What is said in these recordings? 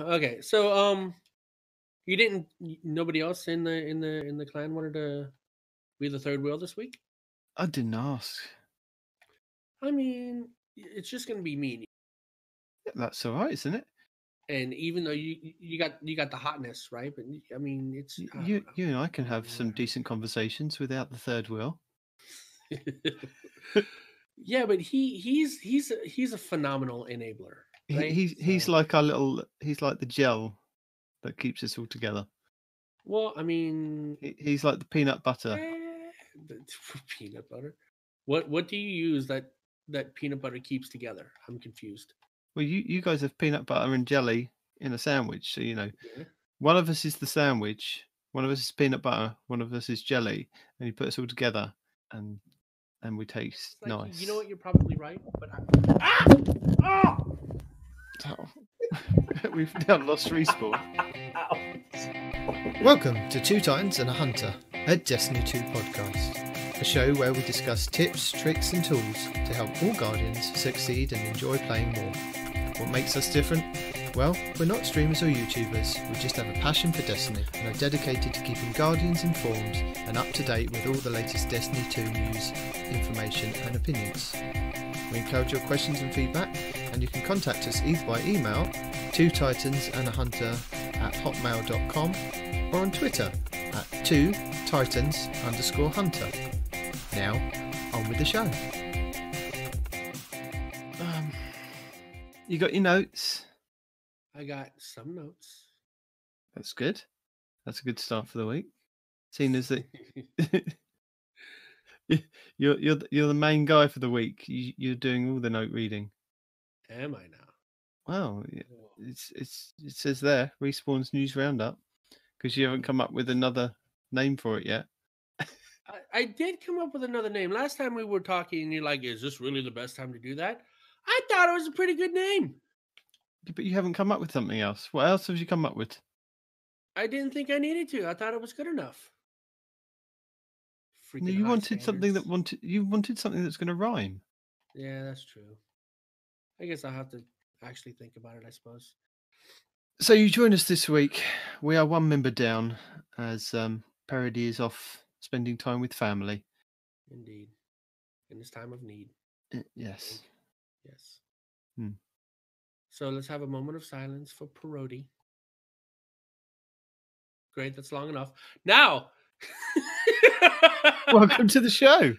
Okay, so you didn't. Nobody else in the clan wanted to be the third wheel this week. I didn't ask. I mean, it's just gonna be me. Yeah, that's all right, isn't it? And even though you got the hotness, right? But I mean, it's I You and I can have some decent conversations without the third wheel. Yeah, but he's a phenomenal enabler, right? He's like our little. He's like the gel that keeps us all together. Well, I mean, He's like the peanut butter. Peanut butter. What do you use that peanut butter keeps together? I'm confused. Well, you guys have peanut butter and jelly in a sandwich, so Yeah. one of us is the sandwich, one of us is peanut butter, one of us is jelly, and you put us all together, and we taste Like, nice. you know what? You're probably right, but We've now lost respawn. Welcome to Two Titans and a Hunter, a Destiny 2 podcast, a show where we discuss tips, tricks and tools to help all Guardians succeed and enjoy playing more. What makes us different? Well, we're not streamers or YouTubers, we just have a passion for Destiny and are dedicated to keeping Guardians informed and up to date with all the latest Destiny 2 news, information and opinions. We encourage your questions and feedback, and you can contact us either by email, twotitansandahunter@hotmail.com, or on Twitter at 2titans_hunter. Now, on with the show. You got your notes? I got some notes. That's good. That's a good start for the week. Seeing as that you're the main guy for the week. You're doing all the note reading. Am I now? Wow, it says there Respawn's news roundup because you haven't come up with another name for it yet. I did come up with another name. Last time we were talking, and you're like, "Is this really the best time to do that?" I thought it was a pretty good name. But you haven't come up with something else. What else have you come up with? I didn't think I needed to. I thought it was good enough. No, you wanted something that wanted something that's going to rhyme. Yeah, that's true. I guess I'll have to actually think about it, I suppose. So you join us this week. We are one member down as Peroty is off spending time with family. Indeed. In this time of need. Yes. Yes. Hmm. So let's have a moment of silence for Peroty. Great, that's long enough. Now, welcome to the show.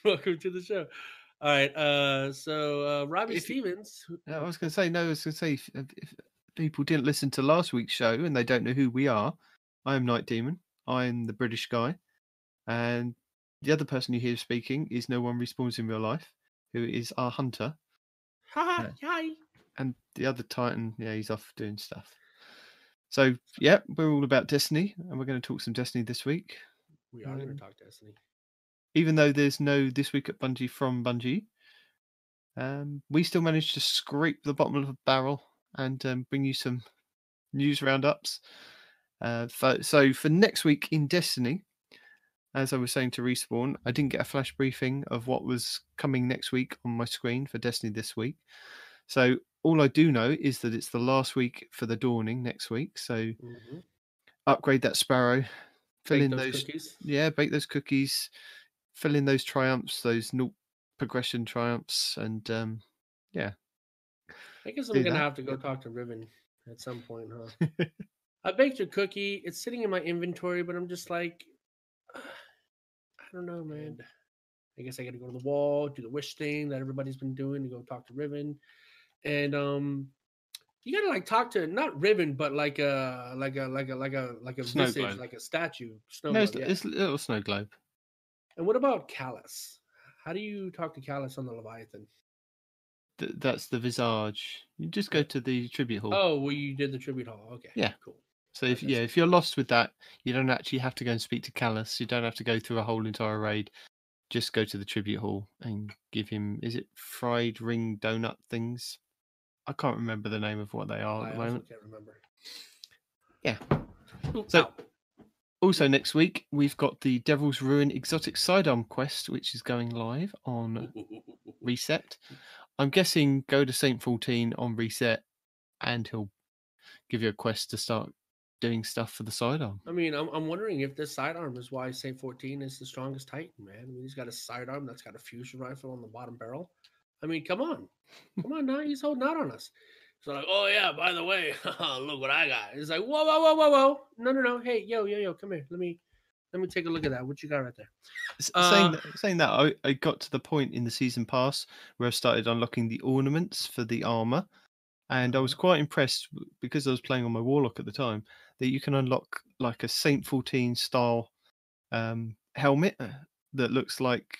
Welcome to the show. All right. So Robbie Stevens. I was going to say if people didn't listen to last week's show and they don't know who we are, I am Night Demon. I'm the British guy, and the other person you hear speaking is no one respawns in real life, who is our hunter. Hi. And the other Titan, he's off doing stuff. So, yeah, we're all about Destiny, and we're going to talk some Destiny this week. We are going to talk Destiny. Even though there's no This Week at Bungie from Bungie, we still managed to scrape the bottom of a barrel and bring you some news roundups. So for next week in Destiny, as I was saying to Respawn, I didn't get a flash briefing of what was coming next week on my screen for Destiny this week. So all I do know is that it's the last week for the Dawning next week. So upgrade that Sparrow, bake those cookies. Yeah, bake those cookies, fill in those triumphs, those null progression triumphs, and yeah. I guess I'm gonna have to go talk to Riven at some point, huh? I baked a cookie. It's sitting in my inventory, but I'm just like, I don't know, man. I guess I got to go to the wall, do the wish thing that everybody's been doing, to go talk to Riven, and you gotta like talk to not Riven, but like a snow visage, globe. like a statue. It's a little snow globe. And what about Callus? How do you talk to Callus on the Leviathan? That's the visage. You just go to the tribute hall. Oh, well, you did the tribute hall. Okay. Yeah. Cool. So if you're lost with that, you don't actually have to go and speak to Callus. You don't have to go through a whole entire raid. Just go to the tribute hall and give him. Is it fried ring donut things? I can't remember the name of what they are at the moment. I can't remember. Yeah. So also next week we've got the Devil's Ruin exotic sidearm quest, which is going live on Reset. I'm guessing go to Saint 14 on Reset, and he'll give you a quest to start doing stuff for the sidearm. I mean, I'm wondering if this sidearm is why Saint 14 is the strongest Titan, man. I mean, he's got a sidearm that's got a fusion rifle on the bottom barrel. I mean, come on now, he's holding out on us. So like, oh yeah, by the way, look what I got. It's like, whoa, no, hey, yo, come here, let me take a look at that. What you got right there? Saying that, I got to the point in the season pass where I started unlocking the ornaments for the armor, and I was quite impressed because I was playing on my warlock at the time that you can unlock like a Saint 14 style helmet that looks like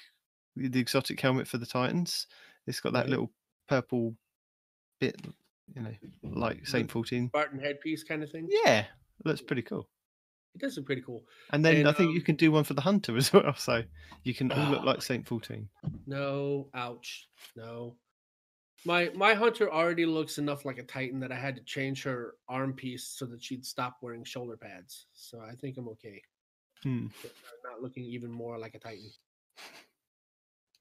the exotic helmet for the Titans. It's got that little purple bit, like Saint 14 Spartan headpiece kind of thing. Yeah, looks pretty cool. It does look pretty cool. And then I think you can do one for the hunter as well, so you can all look like Saint 14. No, ouch, no. My hunter already looks enough like a Titan that I had to change her arm piece so that she'd stop wearing shoulder pads. So I think I'm okay. Not looking even more like a Titan.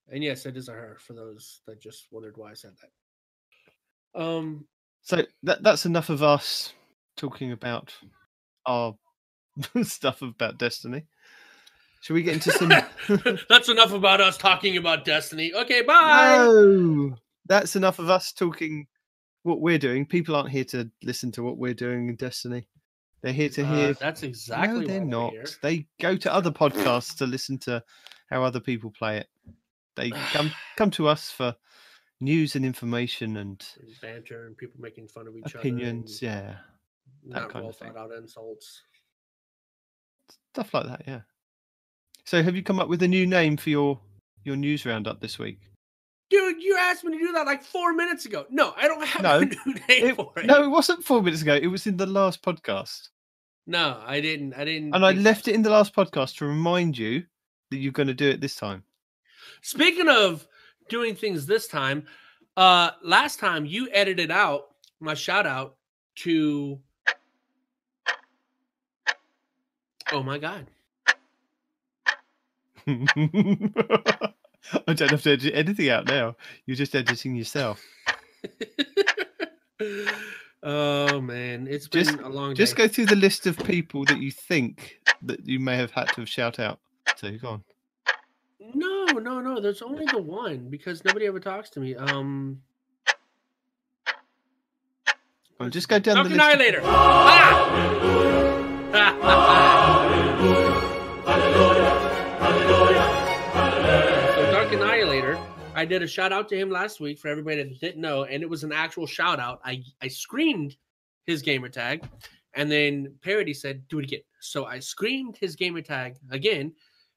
And yes, it is a her, for those that just wondered why I said that. So that's enough of us talking about our stuff about Destiny. Should we get into some... That's enough about us talking about Destiny. Okay, bye! No! That's enough of us talking what we're doing. People aren't here to listen to what we're doing in Destiny. They're here to hear... That's exactly No, they're why not. Here. They go to other podcasts to listen to how other people play it. They come to us for news and information and banter and people making fun of each opinions, other. Yeah. Not well thought out insults. Stuff like that, yeah. So have you come up with a new name for your news roundup this week? Dude, you asked me to do that like 4 minutes ago. No, I don't have a new name for it. No, it wasn't 4 minutes ago. It was in the last podcast. No, I didn't. And I left it in the last podcast to remind you that you're going to do it this time. Speaking of doing things this time, last time you edited out my shout out to... Oh my God. I don't have to edit anything out now. You're just editing yourself. Oh man, it's been a long day. Just go through the list of people that you think that you may have had to have shout out to. Go on. No. There's only the one because nobody ever talks to me. Well, just go down the list. Annihilator. So Dark Annihilator, I did a shout out to him last week for everybody that didn't know, and it was an actual shout out. I screamed his gamer tag, and then Peroty said, "Do it again." So I screamed his gamer tag again,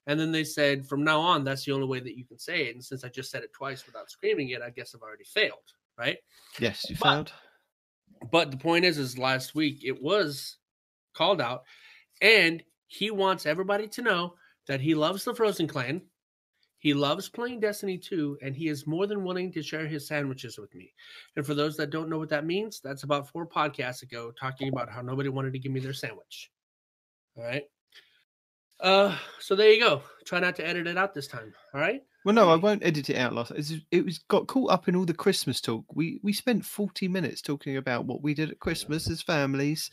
and then they said, "From now on, that's the only way that you can say it." And since I just said it twice without screaming it, I guess I've already failed, right? Yes, you failed. But the point is last week it was called out, and he wants everybody to know that he loves the Frozen Clan. He loves playing Destiny 2, and he is more than willing to share his sandwiches with me. And for those that don't know what that means, that's about 4 podcasts ago talking about how nobody wanted to give me their sandwich. All right? So there you go. Try not to edit it out this time. All right? Well, no, I won't edit it out. It was got caught up in all the Christmas talk. We spent 40 minutes talking about what we did at Christmas as families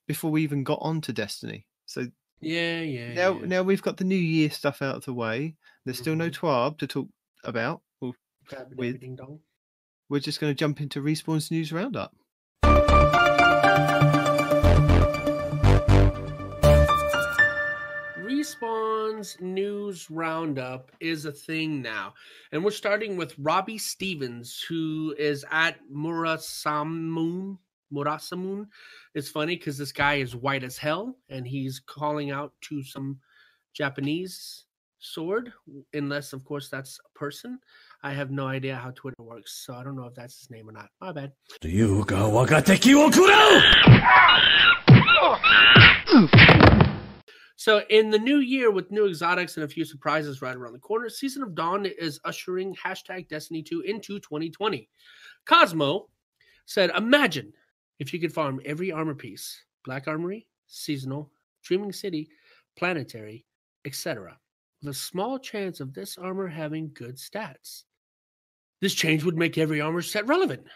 before we even got on to Destiny. So Now we've got the New Year stuff out of the way. There's still no TWAB to talk about. We're just going to jump into Respawn's news roundup. Respawn's news roundup is a thing now. And we're starting with Robbie Stevens, who is at Murasamun. It's funny because this guy is white as hell, and he's calling out to some Japanese sword, unless, of course, that's a person. I have no idea how Twitter works, so I don't know if that's his name or not. My bad. So in the new year, with new exotics and a few surprises right around the corner, Season of Dawn is ushering #Destiny 2 into 2020. Cosmo said, imagine if you could farm every armor piece, Black Armory, Seasonal, Dreaming City, Planetary, etc., with a small chance of this armor having good stats. This change would make every armor set relevant.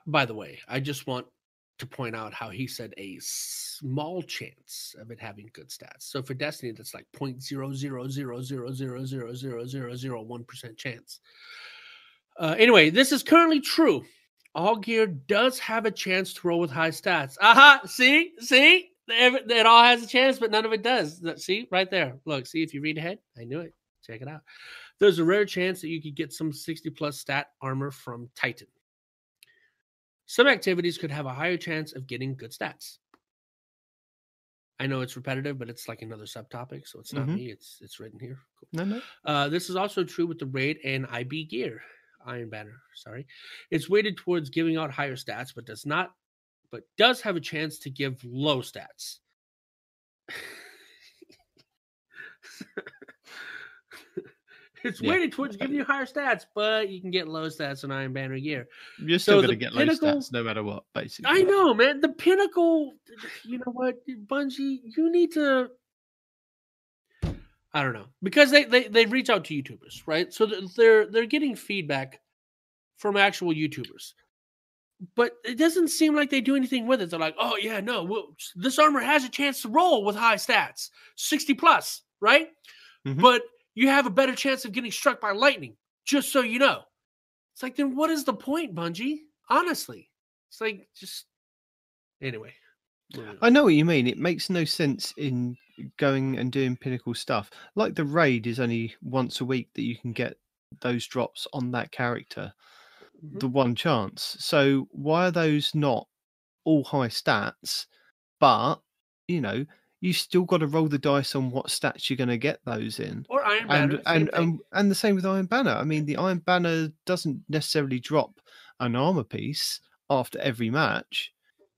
By the way, I just want to point out how he said a small chance of it having good stats. So for Destiny, that's like 0.00000000001% chance. Anyway, this is currently true. All gear does have a chance to roll with high stats. Aha! See? It all has a chance, but none of it does. See? Right there. Look, see if you read ahead. I knew it. Check it out. There's a rare chance that you could get some 60-plus stat armor from Titan. Some activities could have a higher chance of getting good stats. I know it's repetitive, but it's like another subtopic, so it's not me. It's written here. Cool. No. This is also true with the Raid and IB gear. Iron Banner, sorry. It's weighted towards giving out higher stats, but does have a chance to give low stats. It's weighted towards giving you higher stats, but you can get low stats on Iron Banner gear. You're still going to get low stats no matter what, basically. I know, man. The Pinnacle, you know what, Bungie, you need to... I don't know. Because they reach out to YouTubers, right? So they're getting feedback from actual YouTubers. But it doesn't seem like they do anything with it. They're like, oh, yeah, no, this armor has a chance to roll with high stats. 60 plus, right? But you have a better chance of getting struck by lightning, just so you know. It's like, then what is the point, Bungie? Honestly. It's like, just... Anyway. I know what you mean. It makes no sense in going and doing Pinnacle stuff. Like the Raid is only once a week that you can get those drops on that character. The one chance. So why are those not all high stats? But, you know, you still got to roll the dice on what stats you're going to get those in. Or Iron Banner. And the same with Iron Banner. I mean, the Iron Banner doesn't necessarily drop an armor piece after every match.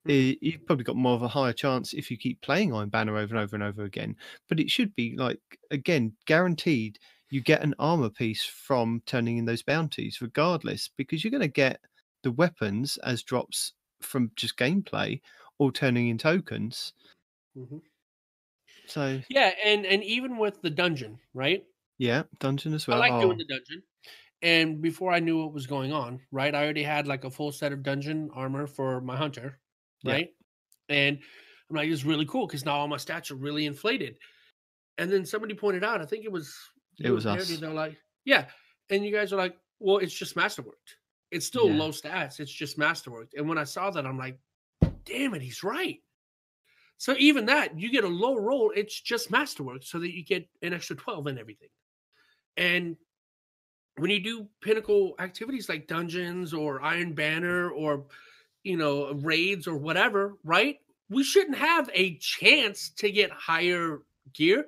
You've probably got more of a higher chance if you keep playing Iron Banner over and over and over again. But it should be, like, again, guaranteed you get an armor piece from turning in those bounties regardless, because you're going to get the weapons as drops from just gameplay or turning in tokens. So yeah, and even with the dungeon, right? Yeah, dungeon as well. I like doing the dungeon. And before I knew what was going on, right, I already had like a full set of dungeon armor for my hunter, right? Yeah. And I'm like, it's really cool because now all my stats are really inflated. And then somebody pointed out, I think it was us. They're like, yeah. And you guys are like, well, it's just masterworked. It's still low stats. It's just masterworked. And when I saw that, I'm like, damn it, he's right. So even that, you get a low roll, it's just masterwork so that you get an extra 12 and everything. And when you do Pinnacle activities like dungeons or Iron Banner or, you know, raids or whatever, right? We shouldn't have a chance to get higher gear.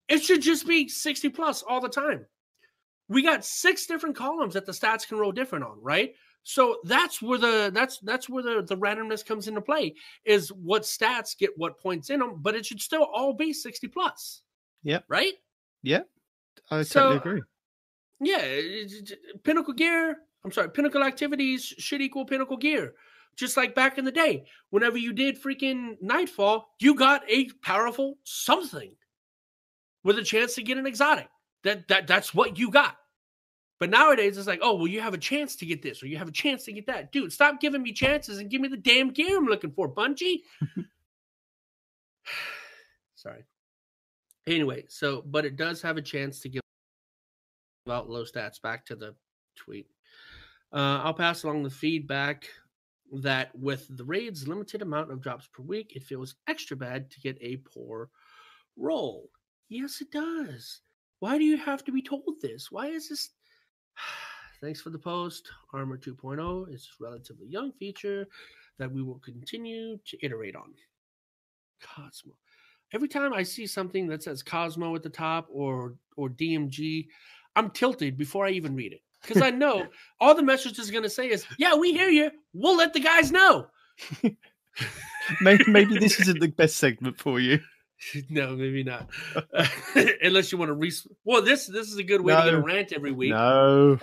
It should just be 60 plus all the time. We got 6 different columns that the stats can roll different on, right? So that's where the randomness comes into play, is what stats get what points in them, but it should still all be 60 plus. Yeah. Right? Yeah. I totally agree. Yeah. Pinnacle activities should equal Pinnacle gear. Just like back in the day, whenever you did freaking Nightfall, you got a powerful something with a chance to get an exotic. That's what you got. But nowadays, it's like, oh, well, you have a chance to get this, or you have a chance to get that. Dude, stop giving me chances and give me the damn gear I'm looking for, Bungie. Sorry. Anyway, but it does have a chance to give out low stats. Back to the tweet. I'll pass along the feedback that with the raid's limited amount of drops per week, it feels extra bad to get a poor roll. Yes, it does. Why do you have to be told this? Why is this? Thanks for the post. Armor 2.0 is a relatively young feature that we will continue to iterate on. Cosmo. Every time I see something that says Cosmo at the top or DMG, I'm tilted before I even read it. Because I know all the message is going to say is, yeah, we hear you. We'll let the guys know. Maybe this isn't the best segment for you. No, maybe not. Unless you want to well, this is a good way to get a rant every week. No.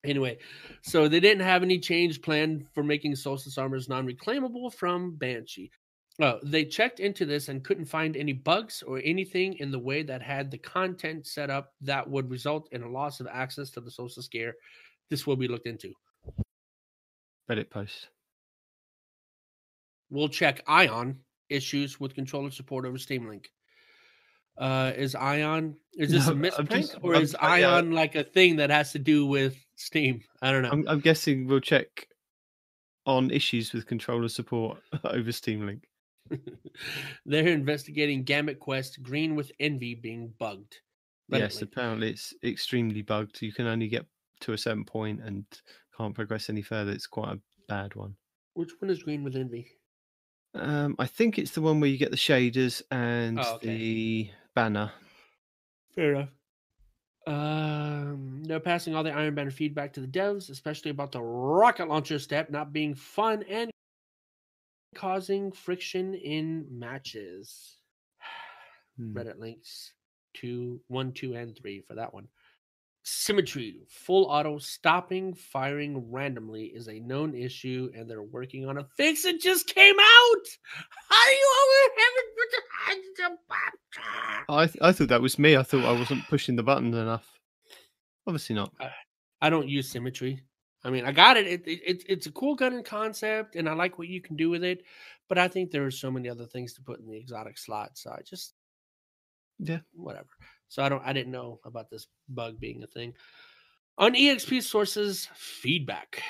Anyway, so they didn't have any change planned for making Solstice armors non-reclaimable from Banshee. They checked into this and couldn't find any bugs or anything in the way that had the content set up that would result in a loss of access to the Solstice gear. This will be looked into. Reddit post. We'll check Ion issues with controller support over Steam Link. Is this a misprint or is Ion like a thing that has to do with Steam? I don't know. I'm guessing we'll check on issues with controller support over Steam Link. They're investigating Gamut Quest Green with Envy being bugged. Yes, apparently it's extremely bugged. You can only get to a certain point and can't progress any further. It's quite a bad one. Which one is Green with Envy? I think it's the one where you get the shaders and the banner. Fair enough. They're passing all the Iron Banner feedback to the devs, especially about the rocket launcher step not being fun and causing friction in matches. Reddit links to 1, 2, and 3 for that one. Symmetry, full auto stopping firing randomly is a known issue, and they're working on a fix. It just came out. How do you I thought that was me. I thought I wasn't pushing the button enough. Obviously not. I don't use Symmetry. I mean, I got it. It's a cool gun in concept, and I like what you can do with it. But I think there are so many other things to put in the exotic slot, so I just whatever. So I didn't know about this bug being a thing. On EXP sources feedback.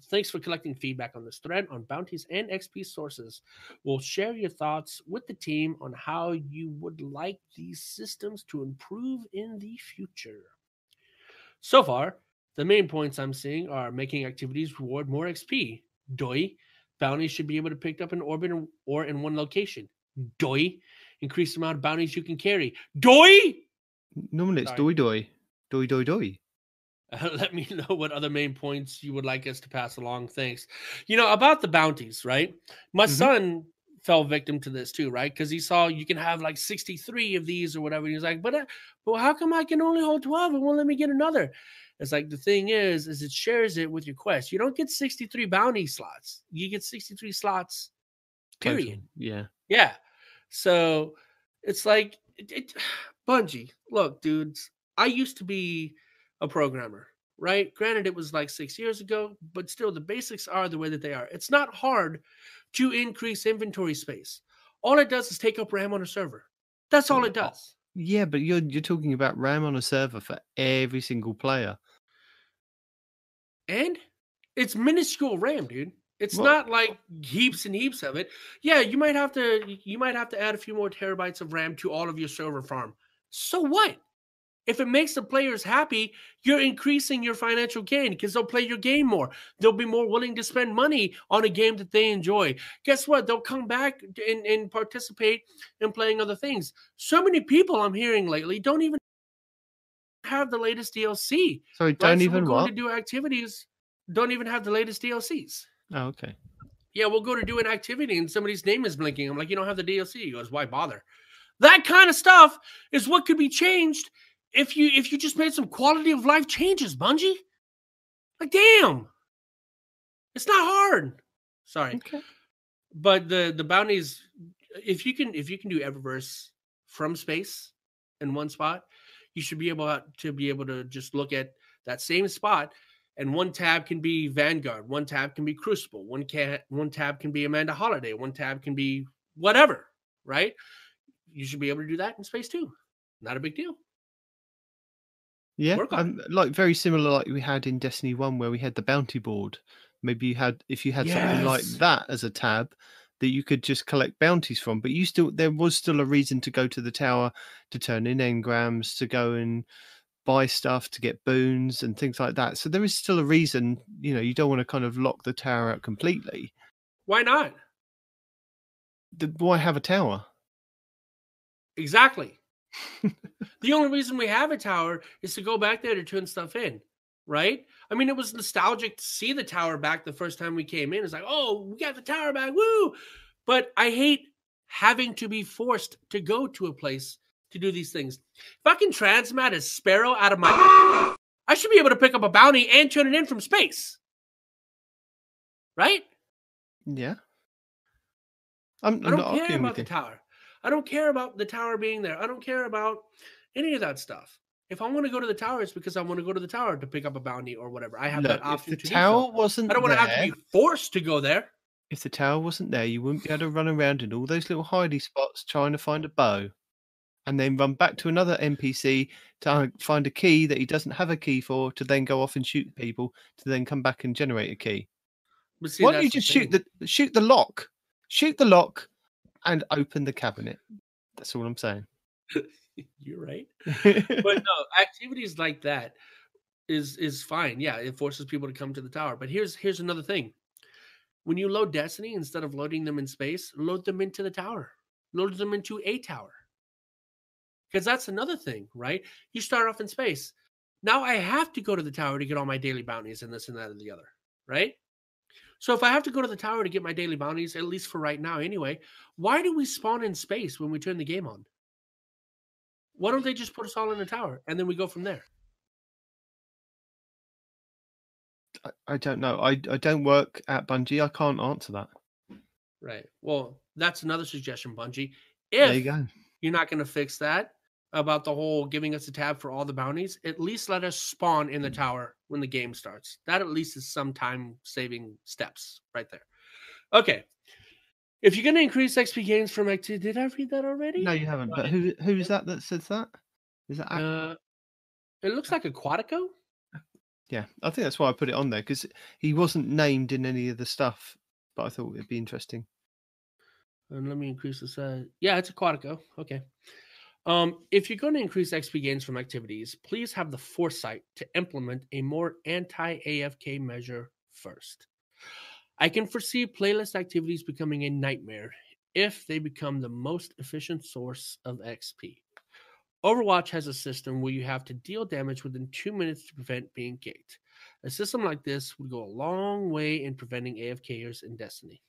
Thanks for collecting feedback on this thread on bounties and XP sources. We'll share your thoughts with the team on how you would like these systems to improve in the future. So far, the main points I'm seeing are making activities reward more XP. Doi. Bounties should be able to pick up in orbit or in one location. Doi. Increase the amount of bounties you can carry. Doi! Normally it's doi. Doi. Let me know what other main points you would like us to pass along. Thanks. About the bounties, right? My son fell victim to this too, right? Because he saw you can have like 63 of these or whatever. He's like, but how come I can only hold 12 and won't let me get another? It's like the thing is it shares it with your quest. You don't get 63 bounty slots. You get 63 slots, period. Total. Yeah. So it's like, Bungie, look, dudes, I used to be a programmer, right? Granted, it was like 6 years ago, but still the basics are the way that they are. It's not hard to increase inventory space. All it does is take up RAM on a server. That's all it does. Yeah, but you're talking about RAM on a server for every single player. And it's minuscule RAM, dude. It's not like heaps and heaps of it. Yeah, you might have to add a few more terabytes of RAM to all of your server farm. So what? If it makes the players happy, you're increasing your financial gain because they'll play your game more. They'll be more willing to spend money on a game that they enjoy. Guess what? They'll come back and participate in playing other things. So many people I'm hearing lately don't even have the latest DLC. Sorry, don't even we'll go what? to do activities. Don't even have the latest DLCs. Oh, okay. Yeah, we'll go to do an activity and somebody's name is blinking. I'm like, you don't have the DLC. He goes, why bother? That kind of stuff is what could be changed if you just made some quality of life changes, Bungie. Like, damn. It's not hard. Sorry. Okay. But the bounties, if you can do Eververse from space in one spot, you should be able to just look at that same spot. And one tab can be Vanguard, one tab can be Crucible, one tab can be Amanda Holiday, one tab can be whatever, right? You should be able to do that in space too. Not a big deal. Yeah, like very similar like we had in Destiny 1 where we had the bounty board. Maybe if you had something like that as a tab that you could just collect bounties from, but there was still a reason to go to the tower to turn in engrams, to go and buy stuff, to get boons and things like that. So there is still a reason, you don't want to kind of lock the tower out completely. Why not? Why have a tower? Exactly. The only reason we have a tower is to go back there to turn stuff in, right? I mean, it was nostalgic to see the tower back the first time we came in. It's like, oh, we got the tower back, woo! But I hate having to be forced to go to a place to do these things. If I can transmat a sparrow out of my... I should be able to pick up a bounty and turn it in from space. Right? Yeah. I don't care about the tower. I don't care about the tower being there. I don't care about any of that stuff. If I want to go to the tower, it's because I want to go to the tower to pick up a bounty or whatever. I have Look, that option if the to tower do so. wasn't I don't want to have to there, be forced to go there. if the tower wasn't there, you wouldn't be able to run around in all those little hidey spots trying to find a bow, and then run back to another NPC to find a key that he doesn't have a key for, to then go off and shoot people, to then come back and generate a key. But see, Why don't you that's just the shoot the lock? Shoot the lock and open the cabinet. That's all I'm saying. You're right. But no, activities like that is fine. Yeah, it forces people to come to the tower. But here's another thing. When you load Destiny, instead of loading them in space, load them into the tower. Load them into a tower. Because that's another thing, right? You start off in space. Now I have to go to the tower to get all my daily bounties and this and that and the other, right? So if I have to go to the tower to get my daily bounties, at least for right now anyway, why do we spawn in space when we turn the game on? Why don't they just put us all in the tower and then we go from there? I don't know. I don't work at Bungie. I can't answer that. Right. Well, that's another suggestion, Bungie. There you If go. you're not going to fix that about the whole giving us a tab for all the bounties, at least let us spawn in the tower when the game starts. That at least is some time-saving steps right there. Okay. If you're going to increase XP gains from activity, did I read that already? No, you haven't. But who's that says that? Is that? It looks like Aquatico. Yeah, I think that's why I put it on there, because he wasn't named in any of the stuff. But I thought it'd be interesting. And let me increase the size. Yeah, it's Aquatico. Okay. If you're going to increase XP gains from activities, please have the foresight to implement a more anti-AFK measure first. I can foresee playlist activities becoming a nightmare if they become the most efficient source of XP. Overwatch has a system where you have to deal damage within 2 minutes to prevent being kicked. A system like this would go a long way in preventing AFKers in Destiny.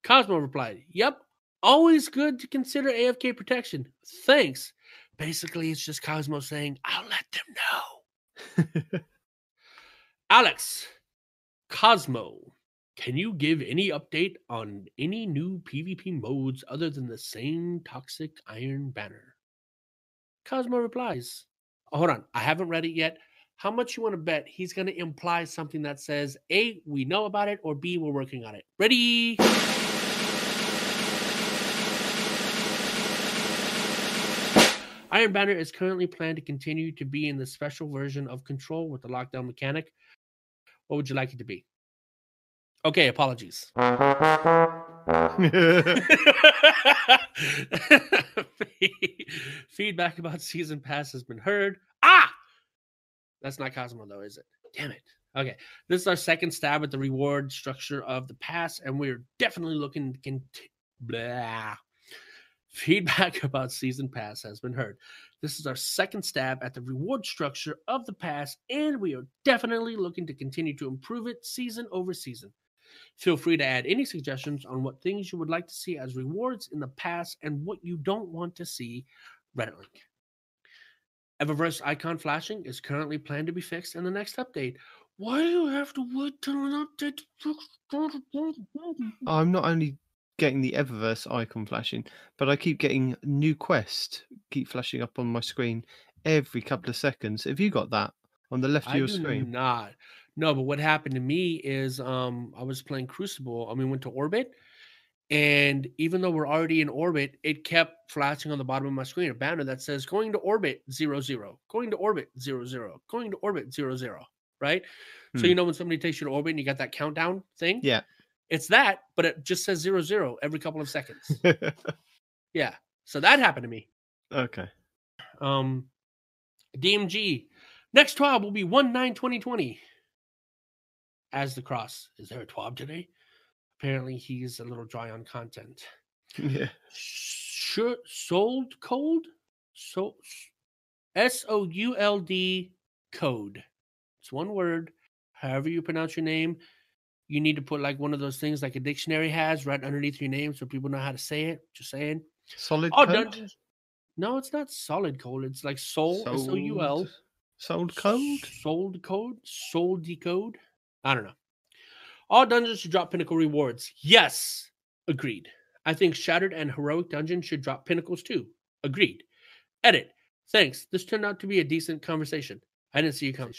Cosmo replied, "Yep, always good to consider AFK protection. Thanks." Basically, it's just Cosmo saying, "I'll let them know." Alex, Cosmo, can you give any update on any new PvP modes other than the same toxic Iron Banner? Cosmo replies, hold on, I haven't read it yet. How much you want to bet he's going to imply something that says, A, we know about it, or B, we're working on it? Ready? Iron Banner is currently planned to continue to be in the special version of Control with the lockdown mechanic. What would you like it to be? Okay, apologies. Feedback about Season Pass has been heard. That's not Cosmo, though, is it? Damn it. Okay, this is our second stab at the reward structure of the pass, and we're definitely looking to continue. Feedback about Season Pass has been heard. This is our second stab at the reward structure of the pass, and we are definitely looking to continue to improve it season over season. Feel free to add any suggestions on what things you would like to see as rewards in the pass and what you don't want to see. Reddit link. Eververse icon flashing is currently planned to be fixed in the next update. Why do you have to wait till an update to fix? I'm not only getting the Eververse icon flashing, but I keep getting new quests keep flashing up on my screen every couple of seconds. Have you got that on the left of your screen? I do not. No, but what happened to me is I was playing Crucible. We went to orbit, and even though we're already in orbit, it kept flashing on the bottom of my screen a banner that says going to orbit 00, going to orbit 00, going to orbit 00, right? So you know when somebody takes you to orbit and you got that countdown thing? Yeah. It's that, but it just says 00 every couple of seconds. Yeah. So that happened to me. Okay. DMG. Next TWAB will be 1/9/2020. As the Cross. Is there a TWAB today? Apparently he's a little dry on content. Yeah. Sure. Sold code? So SOULD code. It's one word. However you pronounce your name. You need to put like one of those things like a dictionary has right underneath your name so people know how to say it. Just saying. Solid code? Dungeons. No, it's not solid code. It's like soul, SOUL. Sold code? Sold code? Sold decode? I don't know. All dungeons should drop pinnacle rewards. Yes. Agreed. I think Shattered and Heroic Dungeons should drop pinnacles too. Agreed. Edit. Thanks. This turned out to be a decent conversation. I didn't see you coming.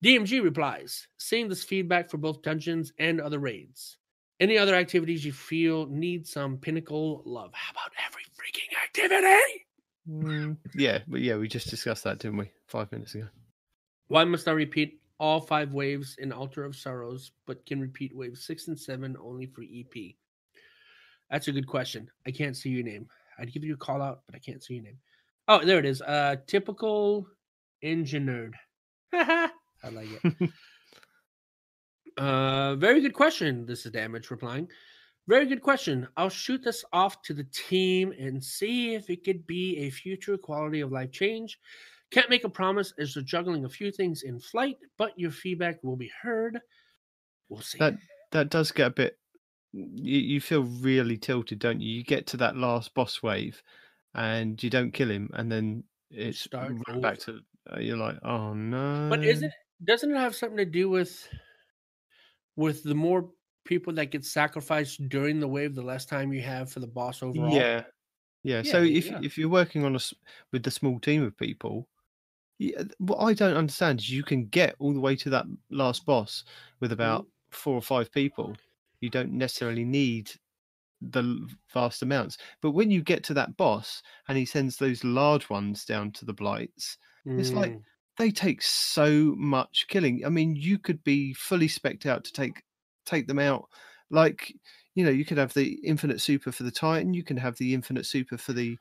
DMG replies, seeing this feedback for both dungeons and other raids. Any other activities you feel need some pinnacle love? How about every freaking activity? Yeah, but yeah, we just discussed that, didn't we? 5 minutes ago. Why must I repeat all 5 waves in Altar of Sorrows, but can repeat waves 6 and 7 only for EP? That's a good question. I can't see your name. I'd give you a call out, but I can't see your name. Oh, there it is. Typical engineered. I like it. Very good question. This is Damage replying. Very good question. I'll shoot this off to the team and see if it could be a future quality of life change. Can't make a promise as they're juggling a few things in flight, but your feedback will be heard. We'll see. That does get a bit. You feel really tilted, don't you? You get to that last boss wave, and you don't kill him, and then it's right back to you're like, oh no. But doesn't it have something to do with the more people that get sacrificed during the wave, the less time you have for the boss overall? Yeah. So if you're working on with the small team of people, what I don't understand is you can get all the way to that last boss with about 4 or 5 people. You don't necessarily need the vast amounts. But when you get to that boss and he sends those large ones down to the blights, it's like they take so much killing. I mean, you could be fully spec'd out to take them out. Like, you could have the infinite super for the Titan, you can have the infinite super for the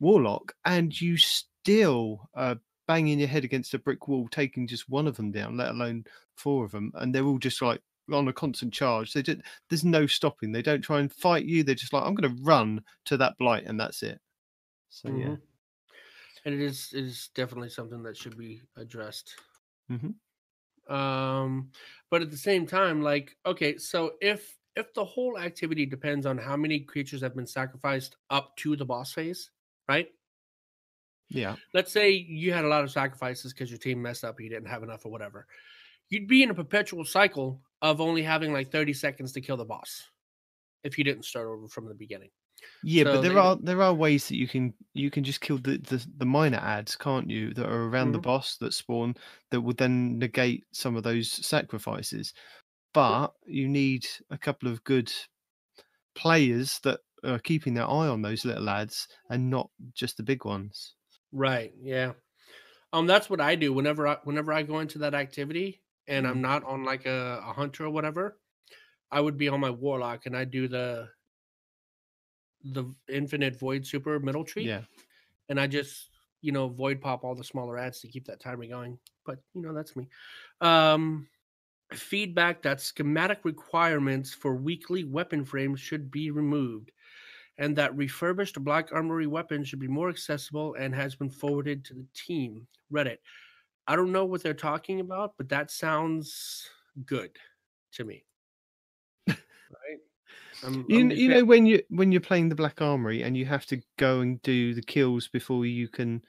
Warlock, and you still banging your head against a brick wall, taking just one of them down, let alone 4 of them, and they're all just like on a constant charge. There's no stopping. They don't try and fight you. They're just like, I'm going to run to that blight, and that's it. So yeah, and it is definitely something that should be addressed. But at the same time, like, okay, so if the whole activity depends on how many creatures have been sacrificed up to the boss phase, right? Yeah. Let's say you had a lot of sacrifices because your team messed up, or you didn't have enough, or whatever. You'd be in a perpetual cycle of only having like 30 seconds to kill the boss if you didn't start over from the beginning. Yeah, so but there are ways that you can just kill the minor ads, can't you? That are around the boss that spawn that would then negate some of those sacrifices. But you need a couple of good players that are keeping their eye on those little ads and not just the big ones. Right. Yeah. That's what I do whenever I go into that activity and I'm not on like a hunter or whatever. I would be on my warlock and I do the infinite void super middle tree. Yeah. And I just, void pop all the smaller ads to keep that timer going. But, that's me. Feedback that schematic requirements for weekly weapon frames should be removed, and that refurbished Black Armory weapons should be more accessible and has been forwarded to the team. Reddit. I don't know what they're talking about, but that sounds good to me. Right? When you're playing the Black Armory and you have to go and do the kills before you can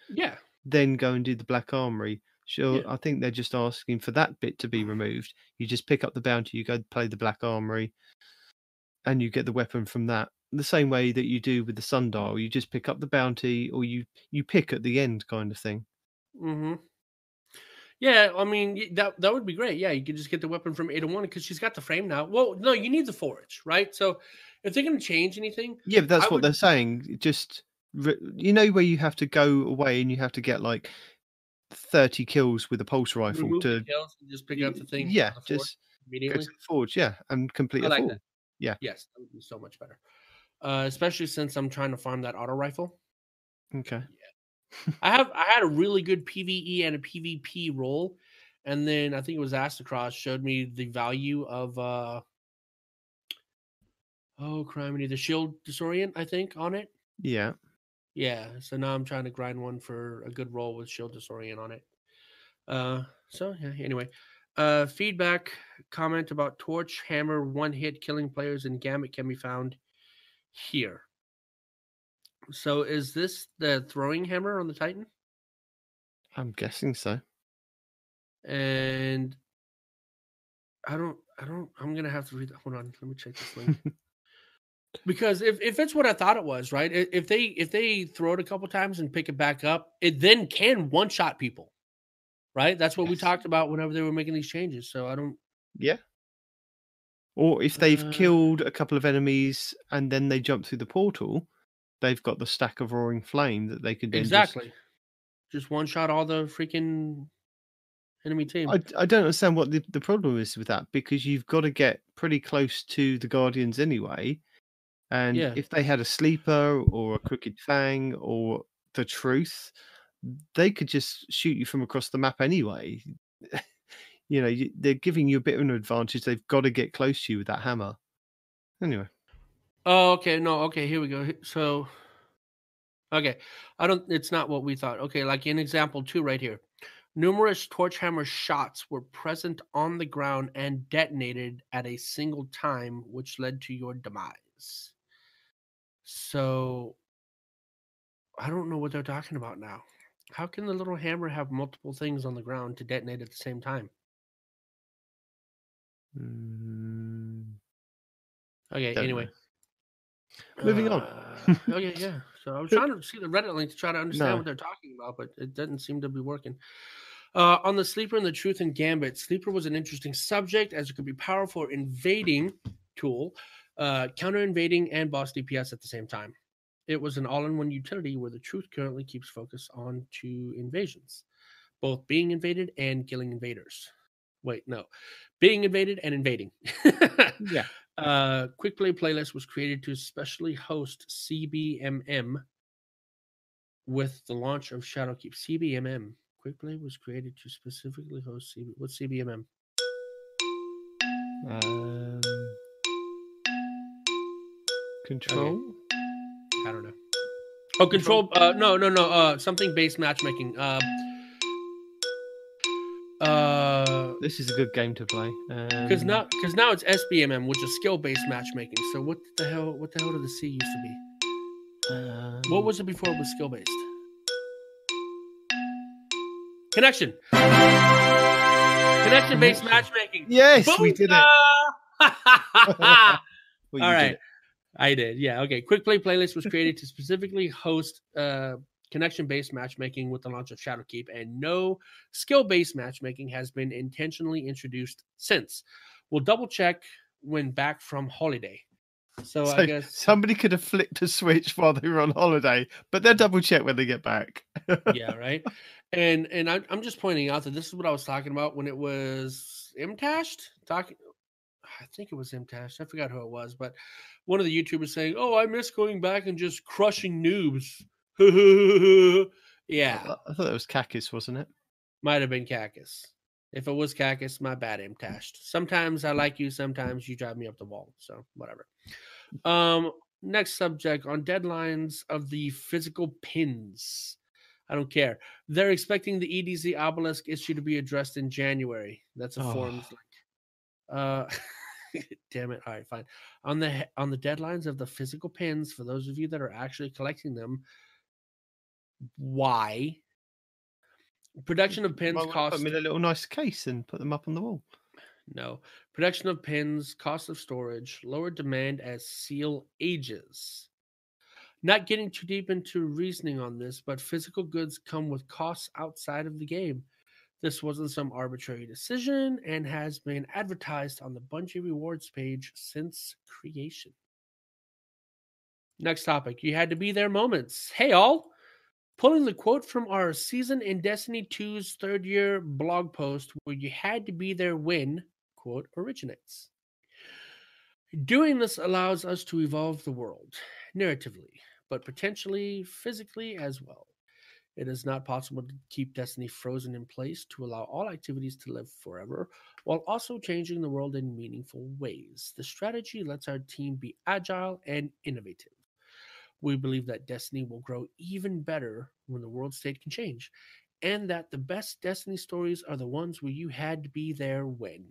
then go and do the Black Armory. Sure, I think they're just asking for that bit to be removed. You just pick up the bounty, you go play the Black Armory, and you get the weapon from that. The same way that you do with the Sundial, you just pick up the bounty, or you pick at the end, kind of thing. Yeah, I mean that would be great. Yeah, you could just get the weapon from 801 because she's got the frame now. Well, no, you need the forge, right? So if they're going to change anything, but that's what they're saying. Just where you have to go away and you have to get like 30 kills with a pulse rifle to kills and just pick up the thing. Yeah, the just immediately. Go to the forge, and complete a full. That. Yeah. Yes, that would be so much better. Especially since I'm trying to farm that auto rifle. Okay. Yeah. I had a really good PvE and a PvP roll, and then I think it was Astacross showed me the value of criminy, the shield disorient, I think, on it. Yeah. Yeah. So now I'm trying to grind one for a good roll with shield disorient on it. So yeah, anyway. Feedback comment about torch hammer one hit killing players in Gamut can be found here. So is this the throwing hammer on the Titan? I'm guessing so. And I'm gonna have to read that. Hold on, let me check this link. Because if it's what I thought it was, right? If they throw it a couple times and pick it back up, it then can one-shot people, right? That's what we talked about whenever they were making these changes. So I don't. Yeah. Or if they've killed a couple of enemies and then they jump through the portal, they've got the stack of roaring flame that they could then just one-shot all the freaking enemy team. I don't understand what the problem is with that, because you've got to get pretty close to the Guardians anyway. And if they had a sleeper or a crooked fang or the truth, they could just shoot you from across the map anyway. They're giving you a bit of an advantage. They've got to get close to you with that hammer. Anyway. Oh, okay. No, okay, here we go. So, okay. It's not what we thought. Okay, like in example 2 right here. Numerous torch hammer shots were present on the ground and detonated at a single time, which led to your demise. So, I don't know what they're talking about now. How can the little hammer have multiple things on the ground to detonate at the same time? Okay, anyway. Moving on. Okay, yeah. So I was trying to see the Reddit link to try to understand what they're talking about, but it doesn't seem to be working. On the Sleeper and the Truth and Gambit, Sleeper was an interesting subject as it could be powerful invading tool, counter-invading, and boss DPS at the same time. It was an all-in-one utility where the Truth currently keeps focus on 2 invasions, both being invaded and killing invaders. Wait, no. Being invaded and invading. Yeah. Quick Play playlist was created to specially host CBMM with the launch of Shadowkeep. CBMM. Quick Play was created to specifically host What's CBMM? Control? Okay. I don't know. Oh, control. No. Something based matchmaking. This is a good game to play. Because now it's SBMM, which is skill based matchmaking. So what the hell did the C used to be? What was it before it was skill based? Connection based matchmaking. Yes, we did it. All right. I did. Yeah. Okay. Quick Play playlist was created to specifically host connection-based matchmaking with the launch of Shadowkeep, and no skill-based matchmaking has been intentionally introduced since. We'll double check when back from holiday. So I guess somebody could have flicked a switch while they were on holiday, but they'll double check when they get back. Yeah, right. And I'm just pointing out that this is what I was talking about when it was Imtashed talking. I think it was Imtashed. I forgot who it was, but one of the YouTubers saying, "Oh, I miss going back and just crushing noobs." Yeah, I thought it was Kakis, wasn't it? Might have been Kakis. If it was Kakis, my bad, Imtashed. Sometimes I like you, sometimes you drive me up the wall. So whatever. Next subject on deadlines of the physical pins. I don't care. They're expecting the EDZ obelisk issue to be addressed in January. That's a forums link. Damn it. All right, fine. On the deadlines of the physical pins, for those of you that are actually collecting them, why? Production of pins cost. Put them in a little nice case and put them up on the wall. No. Production of pins, cost of storage, lower demand as seal ages. Not getting too deep into reasoning on this, but physical goods come with costs outside of the game. This wasn't some arbitrary decision and has been advertised on the Bungie rewards page since creation. Next topic. You had to be there moments. Hey, all. Pulling the quote from our season in Destiny 2's third year blog post where you had to be there when, quote, originates. Doing this allows us to evolve the world, narratively, but potentially physically as well. It is not possible to keep Destiny frozen in place to allow all activities to live forever, while also changing the world in meaningful ways. The strategy lets our team be agile and innovative. We believe that Destiny will grow even better when the world state can change, and that the best Destiny stories are the ones where you had to be there when.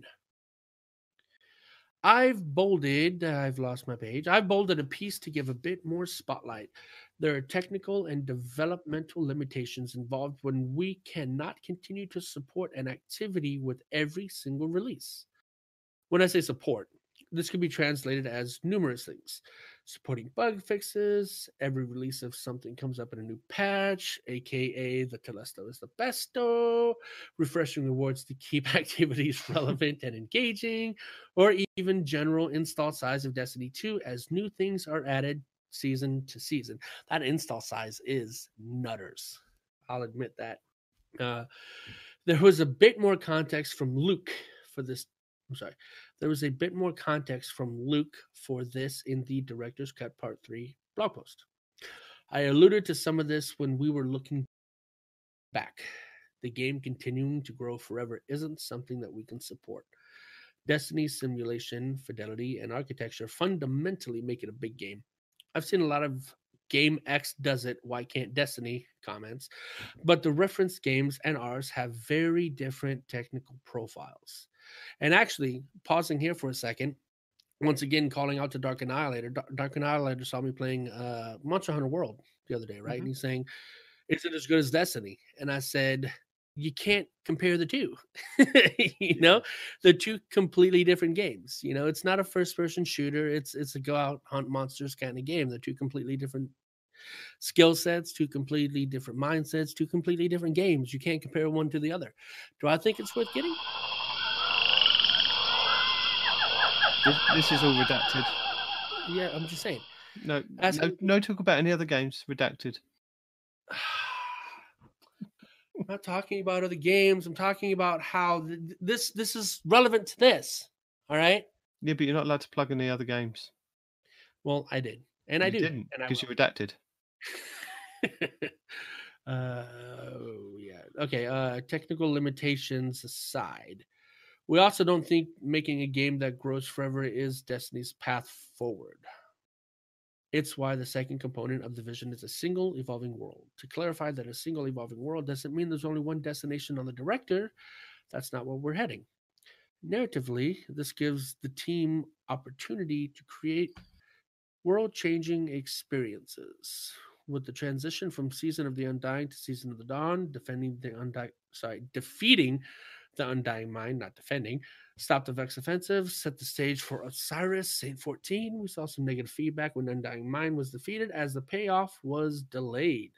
I've lost my page. I've bolded a piece to give a bit more spotlight. There are technical and developmental limitations involved when we cannot continue to support an activity with every single release. When I say support, this could be translated as numerous things: supporting bug fixes. Every release of something comes up in a new patch, aka the Telesto is the besto. Refreshing rewards to keep activities relevant and engaging, or even general install size of Destiny 2 as new things are added season to season. That install size is nutters. I'll admit that. There was a bit more context from Luke for this. I'm sorry. There was a bit more context from Luke for this in the Director's Cut Part 3 blog post. I alluded to some of this when we were looking back. The game continuing to grow forever isn't something that we can support. Destiny's simulation, fidelity, and architecture fundamentally make it a big game. I've seen a lot of Game X does it, why can't Destiny comments, but the reference games and ours have very different technical profiles. And actually, pausing here for a second, once again calling out to Dark Annihilator. Dark Annihilator saw me playing Monster Hunter World the other day, right? And he's saying, is it as good as Destiny? And I said, you can't compare the two. You know, they're two completely different games. You know, it's not a first-person shooter. It's a go out hunt monsters kind of game. They're two completely different skill sets, two completely different mindsets, two completely different games. You can't compare one to the other. Do I think it's worth getting? This is all redacted. Yeah, I'm just saying. No talk about any other games. Redacted. I'm not talking about other games. I'm talking about how this is relevant to this. All right. Yeah, but you're not allowed to plug any other games. Well, I did, and I do, didn't, because you redacted. Yeah. Okay. Technical limitations aside, we also don't think making a game that grows forever is Destiny's path forward. It's why the second component of the vision is a single evolving world. To clarify that a single evolving world doesn't mean there's only one destination on the director. That's not where we're heading. Narratively, this gives the team opportunity to create world-changing experiences. With the transition from Season of the Undying to Season of the Dawn, defeating the Undying Mind, not defending, stop the Vex offensive, set the stage for Osiris, Saint 14. We saw some negative feedback when Undying Mind was defeated as the payoff was delayed.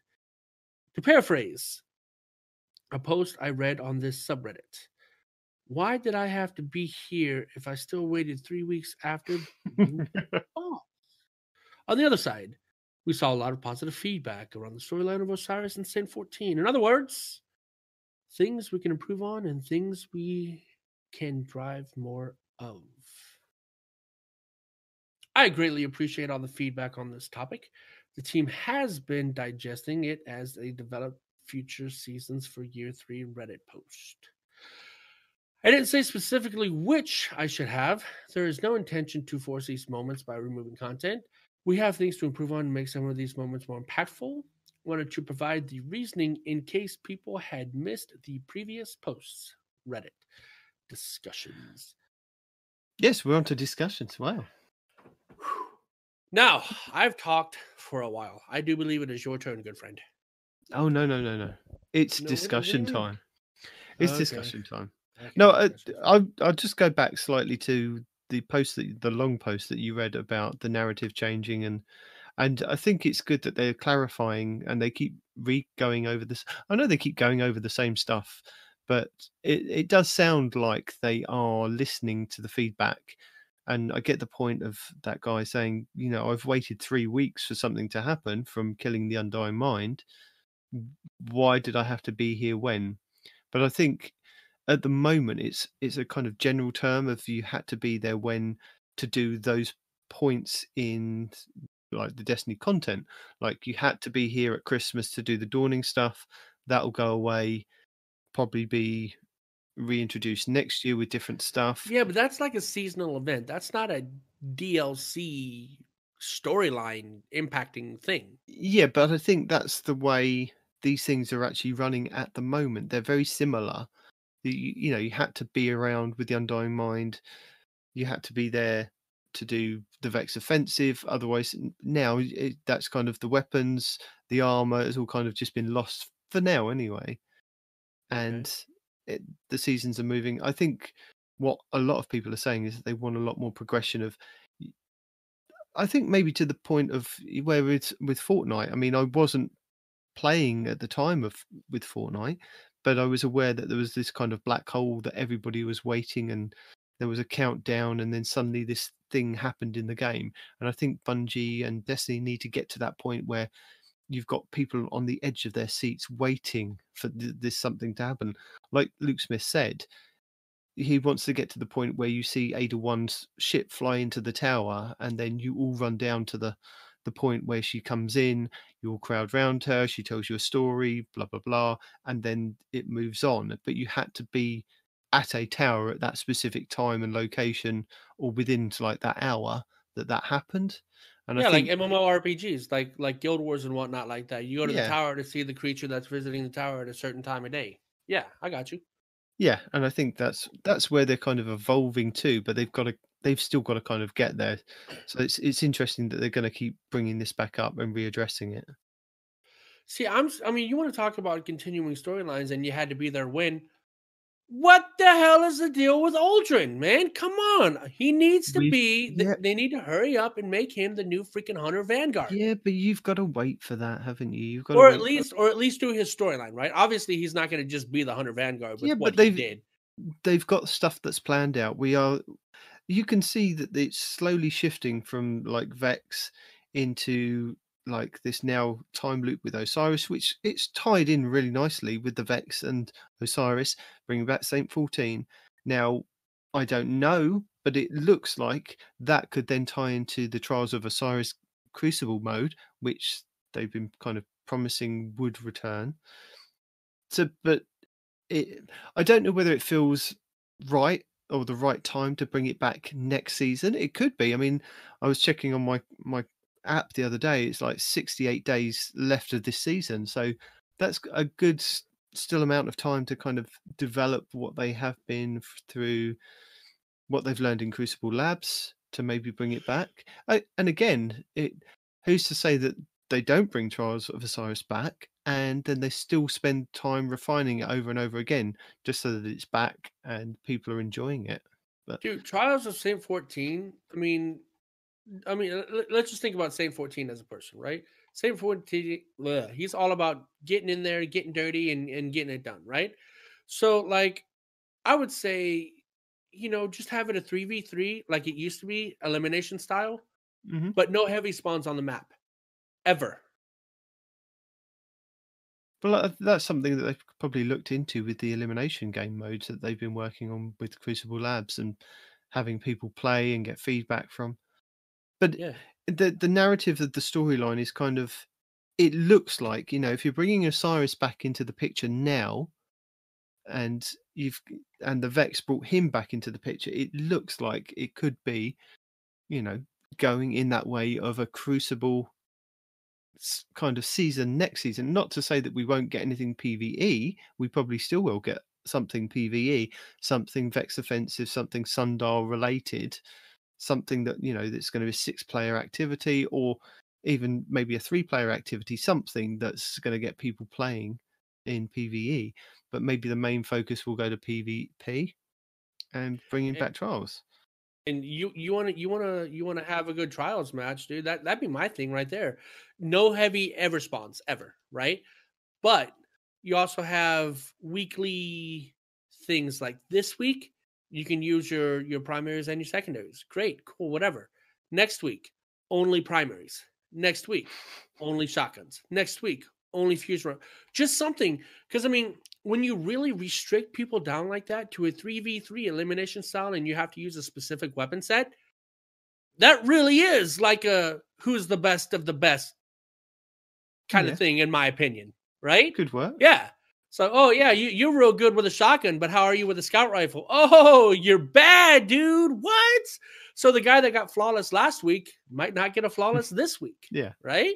To paraphrase a post I read on this subreddit, why did I have to be here if I still waited 3 weeks after being off? On the other side, we saw a lot of positive feedback around the storyline of Osiris and Saint 14. In other words, things we can improve on and things we can drive more of. I greatly appreciate all the feedback on this topic. The team has been digesting it as they develop future seasons for Year 3 Reddit post. I didn't say specifically which I should have. There is no intention to force these moments by removing content. We have things to improve on and make some of these moments more impactful. Wanted to provide the reasoning in case people had missed the previous posts. Reddit discussions. Yes, we're on to discussions. Wow. Now, I've talked for a while. I do believe it is your turn, good friend. Oh, no. It's discussion time. It's discussion time. Okay, no, I'll just go back slightly to the post, the long post that you read about the narrative changing, and I think it's good that they're clarifying and they keep going over this. I know they keep going over the same stuff, but it does sound like they are listening to the feedback. And I get the point of that guy saying, you know, I've waited 3 weeks for something to happen from killing the Undying Mind. Why did I have to be here when? But I think at the moment it's a kind of general term of you had to be there when to do those points in like the Destiny content. Like you had to be here at Christmas to do the dawning stuff. That'll go away, probably be reintroduced next year with different stuff. Yeah, but that's like a seasonal event. That's not a DLC storyline impacting thing. Yeah, but I think that's the way these things are actually running at the moment. They're very similar. You know, you had to be around with the Undying Mind. You had to be there to do the Vex offensive. Otherwise, now that's kind of the weapons, the armor has all kind of just been lost for now anyway. And the seasons are moving. I think what a lot of people are saying is that they want a lot more progression of. I think maybe to the point of where it's with Fortnite. I mean, I wasn't playing at the time of with Fortnite, but I was aware that there was this kind of black hole that everybody was waiting, and there was a countdown, and then suddenly this thing happened in the game. And I think Bungie and Destiny need to get to that point where you've got people on the edge of their seats waiting for this something to happen. Like Luke Smith said, he wants to get to the point where you see Ada One's ship fly into the tower, and then you all run down to the point where she comes in. You all crowd round her. She tells you a story, blah blah blah, and then it moves on. But you had to be at a tower at that specific time and location, or within like that hour that happened. And I Yeah, like think, MMORPGs, like Guild Wars and whatnot, like that. You go to the yeah, tower to see the creature that's visiting the tower at a certain time of day. Yeah, I got you. yeah, and I think that's where they're kind of evolving to, but they've still got to kind of get there. So it's interesting that they're going to keep bringing this back up and readdressing it. See, I mean, you want to talk about continuing storylines, and you had to be there when. What the hell is the deal with Aldrin, man? Come on, he needs to be. Yeah, They need to hurry up and make him the new freaking Hunter Vanguard. yeah, but you've got to wait for that, haven't you? You've got to Or wait. at least do his storyline, right? Obviously, he's not going to just be the Hunter Vanguard with Yeah, what but he did. they've got stuff that's planned out. You can see that it's slowly shifting from like Vex into like this now time loop with Osiris, which it's tied in really nicely with the Vex and Osiris, bringing back Saint 14. Now, I don't know, but it looks like that could then tie into the Trials of Osiris Crucible mode, which they've been kind of promising would return. So, but I don't know whether it feels right or the right time to bring it back next season. It could be. I mean, I was checking on my app the other day. It's like 68 days left of this season, so that's a good still amount of time to kind of develop what they have been through what they've learned in Crucible Labs to maybe bring it back. And again, who's to say that they don't bring Trials of Osiris back and then they still spend time refining it over and over again just so that it's back and people are enjoying it. But Dude, Trials of Saint 14. I mean, let's just think about Saint 14 as a person, right? Saint 14, he's all about getting in there, getting dirty, and getting it done, right? So, like, I would say, just have it a 3v3 like it used to be, elimination style, but no heavy spawns on the map. Ever. Well, that's something that they've probably looked into with the elimination game modes that they've been working on with Crucible Labs and having people play and get feedback from. But Yeah. the narrative of the storyline is kind of, it looks like, if you're bringing Osiris back into the picture now, and the Vex brought him back into the picture, it looks like it could be, going in that way of a Crucible kind of season next season. Not to say that we won't get anything PvE, we probably still will get something PvE, something Vex offensive, something Sundial related, something that that's going to be a 6-player activity, or even maybe a 3-player activity, something that's going to get people playing in PvE. But maybe the main focus will go to PvP and bringing back Trials. And you want to have a good Trials match, dude. That'd be my thing right there. No heavy ever spawns ever, right? But you also have weekly things like this week. You can use your primaries and your secondaries. Great, cool, whatever. Next week, only primaries. Next week, only shotguns. Next week, only fuse run. Just something, because I mean, when you really restrict people down like that to a 3v3 elimination style and you have to use a specific weapon set, that really is like a who's the best of the best kind of thing, in my opinion, right? Could work. Yeah. So, oh yeah, you're real good with a shotgun, but how are you with a scout rifle? Oh, you're bad, dude. What? So the guy that got flawless last week might not get a flawless this week. Yeah. Right?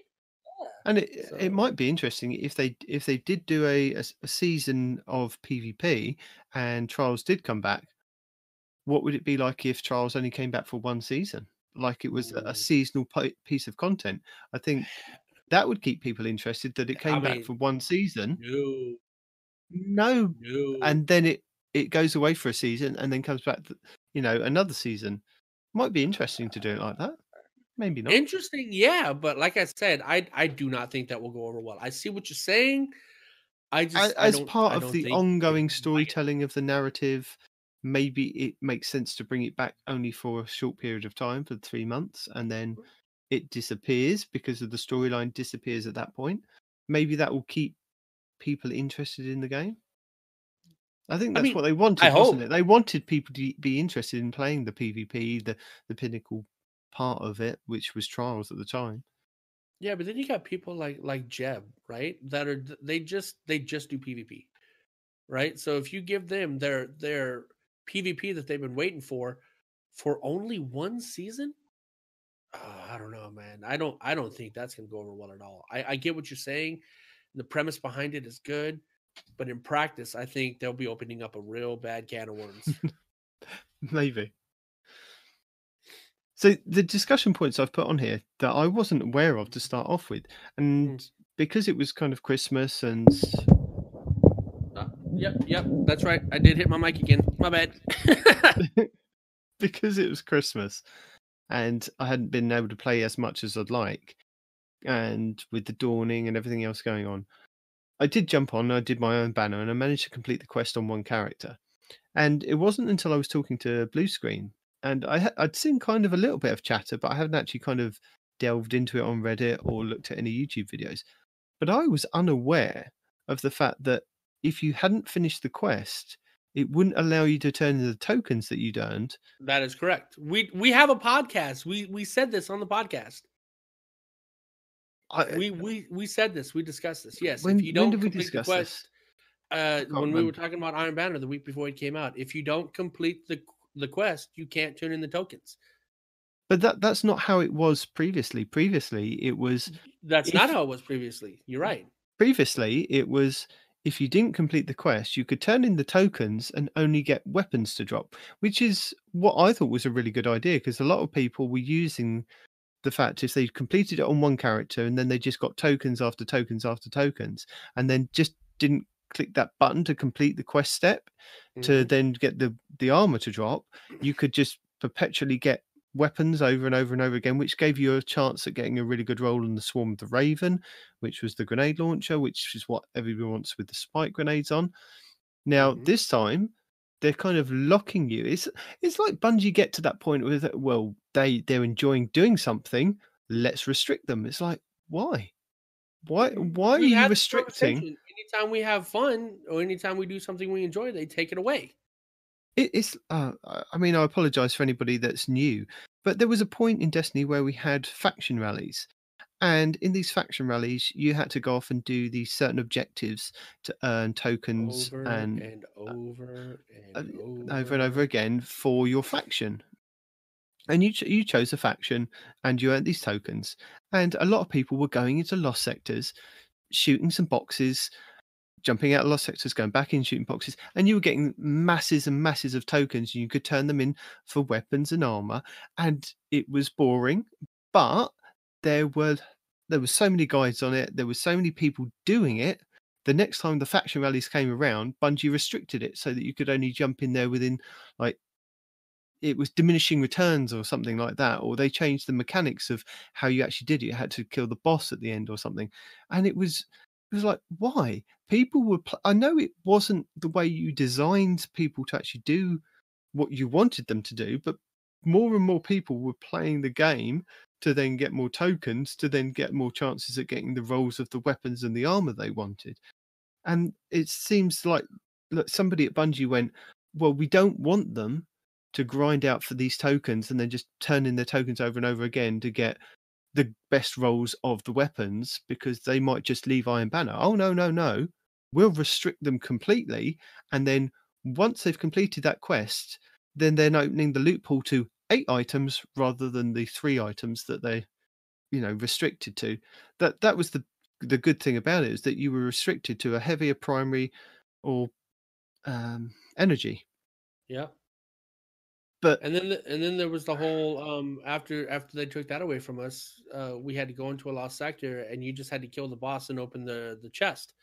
And it might be interesting if they did do a season of PvP and Trials did come back. What would it be like if Trials only came back for one season? Like it was a seasonal piece of content. I think that would keep people interested, that it came back for one season. No. And then it goes away for a season and then comes back, another season. Might be interesting to do it like that. Maybe not. Interesting, yeah, but like I said, I do not think that will go over well. I see what you're saying. As part of the ongoing they might. storytelling of the narrative, maybe it makes sense to bring it back only for a short period of time, for 3 months, and then it disappears because of the storyline disappears at that point. Maybe that will keep people interested in the game. I think that's what they wanted, wasn't it? They wanted people to be interested in playing the PvP, the pinnacle part of it, which was Trials at the time. Yeah, but then you got people like Jeb, right? That are they just do PvP, right? So if you give them their PvP that they've been waiting for only one season, I don't know, man. I don't think that's gonna go over well at all. I get what you're saying. The premise behind it is good, but in practice, I think they'll be opening up a real bad can of worms. Maybe. So the discussion points I've put on here that I wasn't aware of to start off with, and because it was kind of Christmas and yep, that's right. I did hit my mic again. My bad. Because it was Christmas and I hadn't been able to play as much as I'd like, and with the dawning and everything else going on, I did jump on, I did my own banner, and I managed to complete the quest on one character. And it wasn't until I was talking to Blue Screen, and I'd seen kind of a little bit of chatter, but I haven't actually kind of delved into it on Reddit or looked at any YouTube videos. But I was unaware of the fact that if you hadn't finished the quest, it wouldn't allow you to turn in the tokens that you'd earned. That is correct. We have a podcast. We said this on the podcast. We said this. We discussed this. Yes. When, if you don't when did we complete the discuss quest, this? When we were talking about Iron Banner the week before it came out, if you don't complete the quest, you can't turn in the tokens. But that's not how it was previously. Previously, it was. That's not how it was previously. You're right. Previously, it was if you didn't complete the quest, you could turn in the tokens and only get weapons to drop, which is what I thought was a really good idea, because a lot of people were using the fact if they completed it on one character and then they just got tokens after tokens after tokens and then just didn't click that button to complete the quest step to then get the armor to drop, you could just perpetually get weapons over and over and over again, which gave you a chance at getting a really good roll on the Swarm of the Raven, which was the grenade launcher, which is what everyone wants with the spike grenades on. Now, this time, they're kind of locking you. It's like Bungie get to that point with, well, they're enjoying doing something, let's restrict them. It's like, why? Why are you restricting? Anytime we have fun or anytime we do something we enjoy, they take it away. I mean, I apologize for anybody that's new, but there was a point in Destiny where we had faction rallies. And in these faction rallies, you had to go off and do these certain objectives to earn tokens over and over again for your faction. And you chose a faction and you earned these tokens. And a lot of people were going into lost sectors, shooting some boxes, jumping out of lost sectors, going back in, shooting boxes, and you were getting masses and masses of tokens. You could turn them in for weapons and armor, and it was boring, but there were so many guides on it. There were so many people doing it. The next time the faction rallies came around, Bungie restricted it so that you could only jump in there within, like, it was diminishing returns or something like that, or they changed the mechanics of how you actually did it. You had to kill the boss at the end or something, and it was like, why? People were. I know it wasn't the way you designed people to actually do what you wanted them to do, but more and more people were playing the game to then get more tokens, to then get more chances at getting the rolls of the weapons and the armor they wanted. And it seems like, look, somebody at Bungie went, well, we don't want them to grind out for these tokens and then just turn in their tokens over and over again to get the best rolls of the weapons, because they might just leave Iron Banner. Oh, no. We'll restrict them completely. And then once they've completed that quest, then they're opening the loophole to 8 items rather than the 3 items that they, restricted to. That was the good thing about it, is that you were restricted to a heavier primary or energy. Yeah. But and then there was the whole after they took that away from us, we had to go into a lost sector and you just had to kill the boss and open the chest.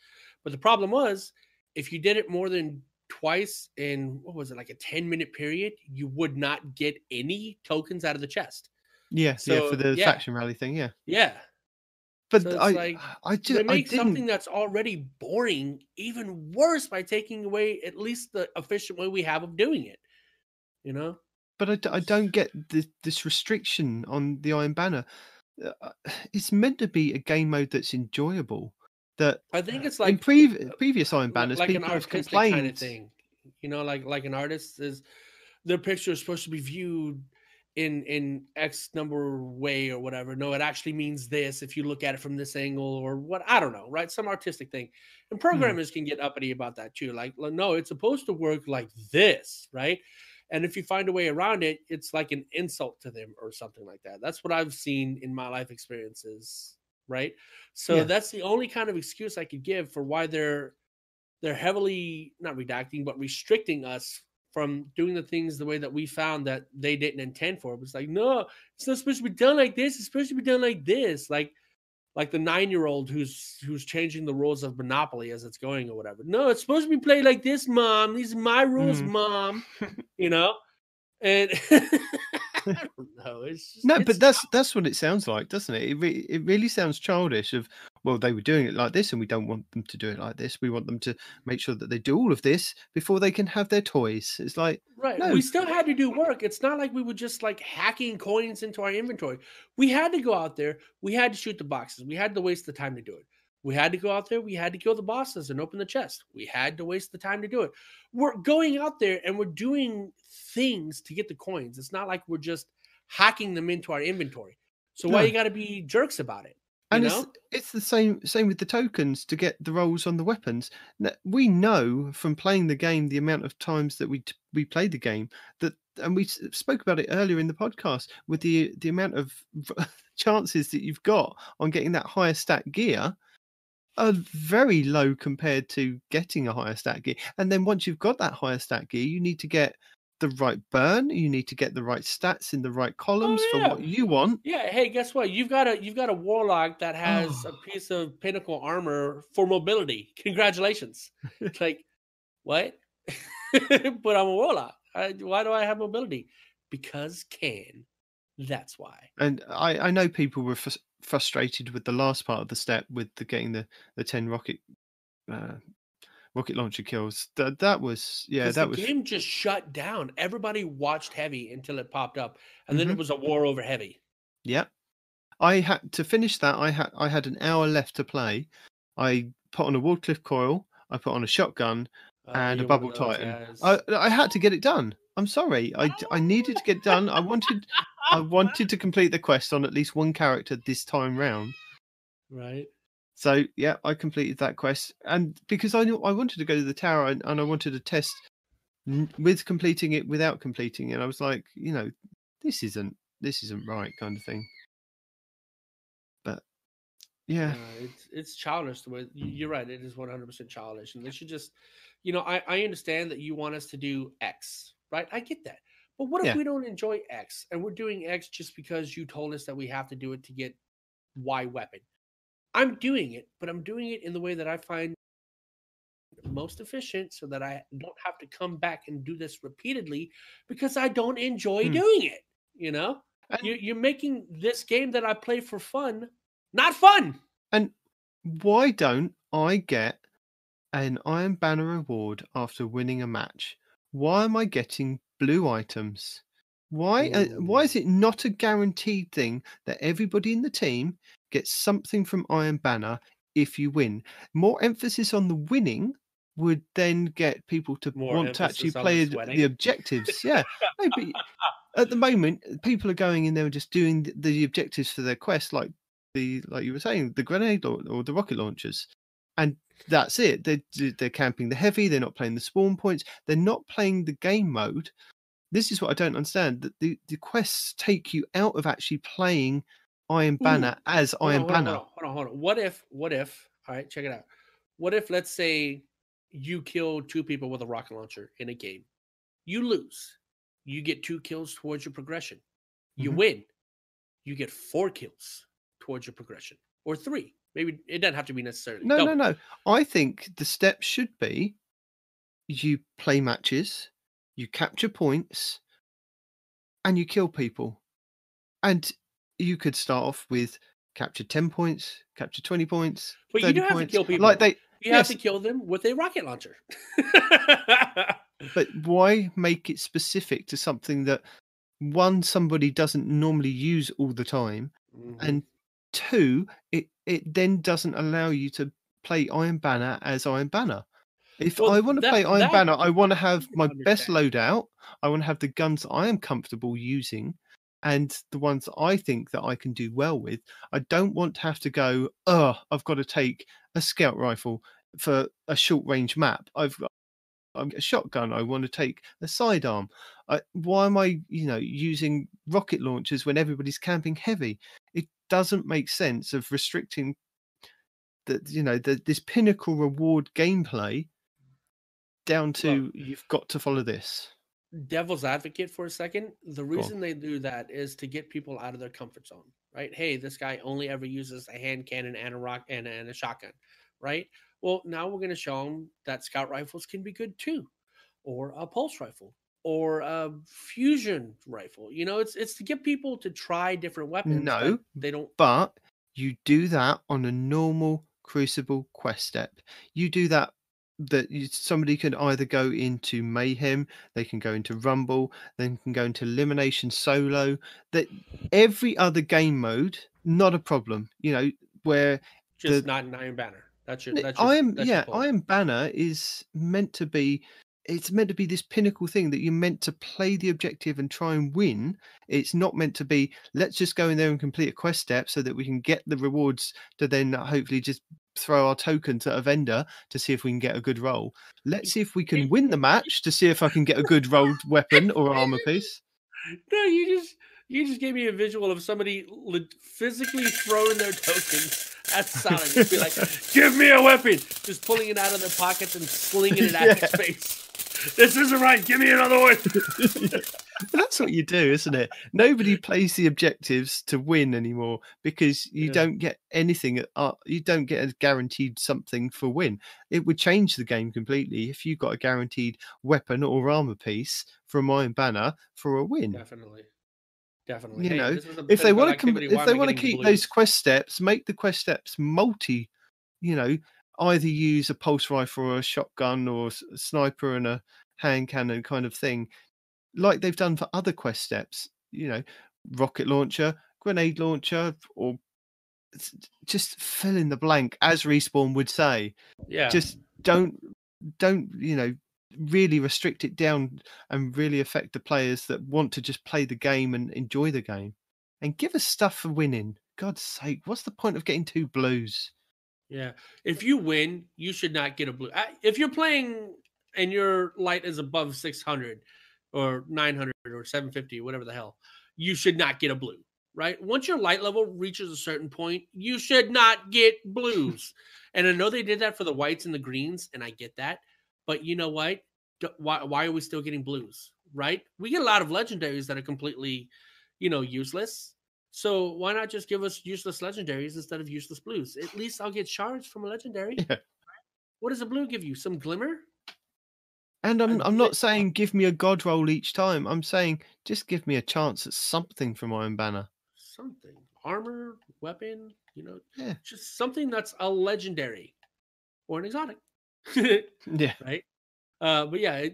But the problem was, if you did it more than twice in, what was it, like a 10-minute period, you would not get any tokens out of the chest. Yeah, for So the faction rally thing, yeah. yeah. But So it's like they make something that's already boring even worse by taking away at least the efficient way we have of doing it. You know? But I don't get this restriction on the Iron Banner. It's meant to be a game mode that's enjoyable. That I think it's in like previous Iron Banners, like an people have artistic kind of complained. thing. You know, like an artist is, their picture is supposed to be viewed in X number way or whatever. No, it actually means this if you look at it from this angle or what, I don't know, right? Some artistic thing. And programmers can get uppity about that too. Like, no, it's supposed to work like this, right? And if you find a way around it, it's like an insult to them or something like that. That's what I've seen in my life experiences, right? So that's the only kind of excuse I could give for why they're heavily not redacting but restricting us from doing the things the way that we found that they didn't intend for. It was like, no, it's not supposed to be done like this. It's supposed to be done like this. Like the 9-year-old who's changing the rules of Monopoly as it's going or whatever. No, it's supposed to be played like this, Mom. These are my rules, Mom. You know, and I don't know. It's just, but that's what it sounds like, doesn't it? It really sounds childish. Of, well, they were doing it like this, and we don't want them to do it like this. We want them to make sure that they do all of this before they can have their toys. It's like, right. no. We still had to do work. It's not like we were just like hacking coins into our inventory. We had to go out there. We had to shoot the boxes. We had to waste the time to do it. We had to go out there. We had to kill the bosses and open the chest. We had to waste the time to do it. We're going out there and we're doing things to get the coins. It's not like we're just hacking them into our inventory. So why you got to be jerks about it? And it's the same with the tokens to get the rolls on the weapons. We know from playing the game the amount of times that we played the game that, and we spoke about it earlier in the podcast, with the amount of chances that you've got on getting that higher stat gear are very low compared to getting a higher stat gear. And then once you've got that higher stat gear, you need to get the right burn, you need to get the right stats in the right columns for what you want. Yeah, hey, guess what? You've got a warlock that has a piece of pinnacle armor for mobility. Congratulations. It's like, what? But I'm a warlock. Why do I have mobility? Because can. That's why. And I know people were frustrated with the last part of the step with getting the 10 rocket launcher kills. That was the game just shut down. Everybody watched heavy until it popped up, and then it was a war over heavy. Yeah, I had to finish that. I had an hour left to play. I put on a Wardcliff coil. I put on a shotgun and a bubble titan. I had to get it done. I'm sorry. I needed to get done. I wanted to complete the quest on at least one character this time round. Right. So yeah, I completed that quest, and because I knew I wanted to go to the tower and I wanted to test with completing it without completing it. I was like, this isn't right, kind of thing. But yeah, it's childish. The way you're right, it is 100% childish, and they should just, I understand that you want us to do X, right? I get that, but what if we don't enjoy X and we're doing X just because you told us that we have to do it to get Y weapon? I'm doing it, but I'm doing it in the way that I find most efficient so that I don't have to come back and do this repeatedly because I don't enjoy doing it. You're making this game that I play for fun not fun. And why don't I get an Iron Banner award after winning a match? Why am I getting blue items? Why is it not a guaranteed thing that everybody in the team gets something from Iron Banner if you win? More emphasis on the winning would then get people to want to actually play the objectives. Yeah. No, but at the moment, people are going in there and just doing the objectives for their quest, like you were saying, the grenade or the rocket launchers. And that's it. They're camping the heavy. They're not playing the spawn points. They're not playing the game mode. This is what I don't understand. That the quests take you out of actually playing Iron Banner as Iron Banner. Hold on. What if? All right, check it out. What if, let's say, you kill 2 people with a rocket launcher in a game? You lose. You get 2 kills towards your progression. You win. You get 4 kills towards your progression, or 3. Maybe it doesn't have to be necessarily. No. I think the step should be you play matches, you capture points, and you kill people. And you could start off with capture 10 points, capture 20 points, But you 30 don't have to points. kill people. Like they, You have yes, to kill them with a rocket launcher. but why make it specific to something that one, somebody doesn't normally use all the time, and two, it then doesn't allow you to play Iron Banner as Iron Banner. If I Well, want to play Iron Banner, I want to have my best loadout. I want to have the guns I am comfortable using, and the ones that I think that I can do well with. I don't want to have to go, I've got to take a scout rifle for a short range map. I've got a shotgun. I want to take a sidearm. Why am I, using rocket launchers when everybody's camping heavy? It doesn't make sense of restricting this pinnacle reward gameplay down to you've got to follow this. Devil's advocate for a second. The reason they do that is to get people out of their comfort zone, right? Hey, this guy only ever uses a hand cannon and a shotgun, right? Well, now we're going to show them that scout rifles can be good too, or a pulse rifle, or a fusion rifle. It's to get people to try different weapons. No, that they don't. But you do that on a normal Crucible quest step. You do that somebody can either go into Mayhem, they can go into Rumble, then can go into Elimination Solo. That every other game mode, not a problem. Where just not an Iron Banner. Iron Banner is meant to be. It's meant to be this pinnacle thing that you're meant to play the objective and try and win. It's not meant to be, let's just go in there and complete a quest step so that we can get the rewards to then hopefully just throw our tokens at a vendor to see if we can get a good roll. Let's see if we can win the match to see if I can get a good rolled weapon or armor piece. No, you just gave me a visual of somebody physically throwing their tokens at Sonic. Just be like, give me a weapon! Just pulling it out of their pockets and slinging it at his face. This isn't right. Give me another one. That's what you do, isn't it? Nobody plays the objectives to win anymore because you don't get anything. You don't get a guaranteed something for win. It would change the game completely if you got a guaranteed weapon or armor piece from Iron Banner for a win. Definitely. If they want to keep those quest steps, make the quest steps multi. Either use a pulse rifle or a shotgun or a sniper and a hand cannon kind of thing, like they've done for other quest steps. Rocket launcher, grenade launcher, or just fill in the blank, as Respawn would say. Yeah. Just don't really restrict it down and really affect the players that want to just play the game and enjoy the game. And give us stuff for winning. God's sake, what's the point of getting 2 blues? Yeah. If you win, you should not get a blue. If you're playing and your light is above 600 or 900 or 750, whatever the hell, you should not get a blue, right? Once your light level reaches a certain point, you should not get blues. And I know they did that for the whites and the greens, and I get that. But you know what? Why are we still getting blues, right? We get a lot of legendaries that are completely, useless. So why not just give us useless legendaries instead of useless blues? At least I'll get shards from a legendary. Yeah. What does a blue give you? Some glimmer? And I'm not saying give me a god roll each time. I'm saying just give me a chance at something from Iron Banner. Something. Armor, weapon, Yeah. Just something that's a legendary or an exotic. Yeah. Right? But yeah,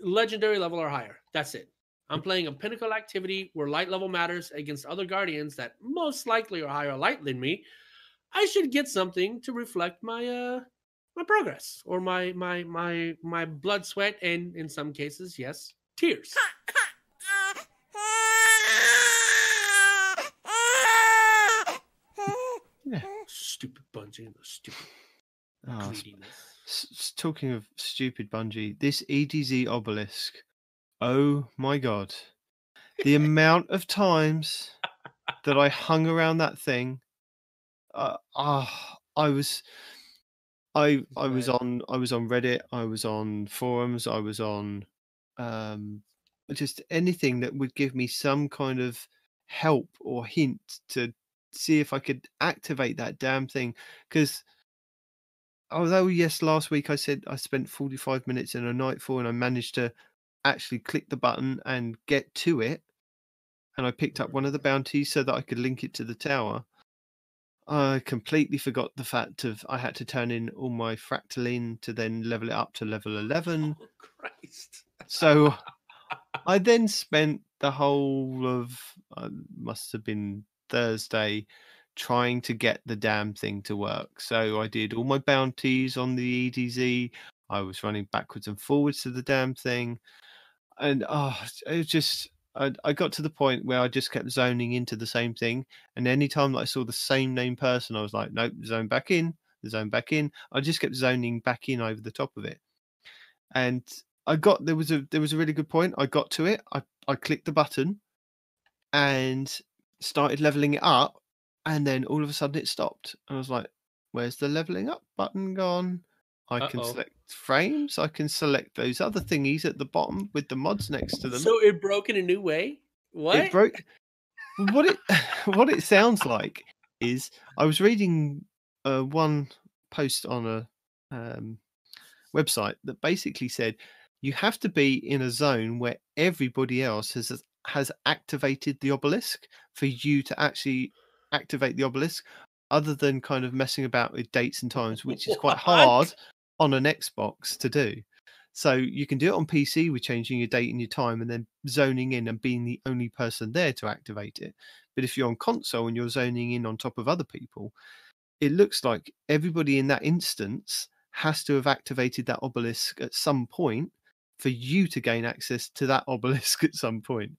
legendary level or higher. That's it. I'm playing a pinnacle activity where light level matters against other guardians that most likely are higher light than me. I should get something to reflect my my progress or my blood, sweat, and in some cases, yes, tears. Yeah. Stupid Bungie and the stupid greediness. Talking of stupid Bungie, this EDZ obelisk. Oh my god. The amount of times that I hung around that thing. I was on Reddit, I was on forums, I was on just anything that would give me some kind of help or hint to see if I could activate that damn thing, because although yes, last week I said I spent 45 minutes in a nightfall and I managed to actually click the button and get to it, and I picked up one of the bounties so that I could link it to the tower. I completely forgot the fact of I had to turn in all my fractaline to then level it up to level 11. Oh, Christ. So I then spent the whole of must have been Thursday trying to get the damn thing to work. So I did all my bounties on the EDZ. I was running backwards and forwards to the damn thing, and it was just I got to the point where I just kept zoning into the same thing. And any time that I saw the same name person, I was like, nope, zone back in, zone back in. I just kept zoning back in over the top of it. And there was a really good point. I got to it. I clicked the button and started leveling it up, and then all of a sudden it stopped. And I was like, where's the leveling up button gone? I can select frames. I can select those other thingies at the bottom with the mods next to them. So it broke in a new way? What? It broke. What it sounds like is I was reading one post on a website that basically said you have to be in a zone where everybody else has activated the obelisk for you to actually activate the obelisk, other than kind of messing about with dates and times, which is quite hard on an Xbox to do. So you can do it on PC with changing your date and your time and then zoning in and being the only person there to activate it. But if you're on console and you're zoning in on top of other people, it looks like everybody in that instance has to have activated that obelisk at some point for you to gain access to that obelisk at some point,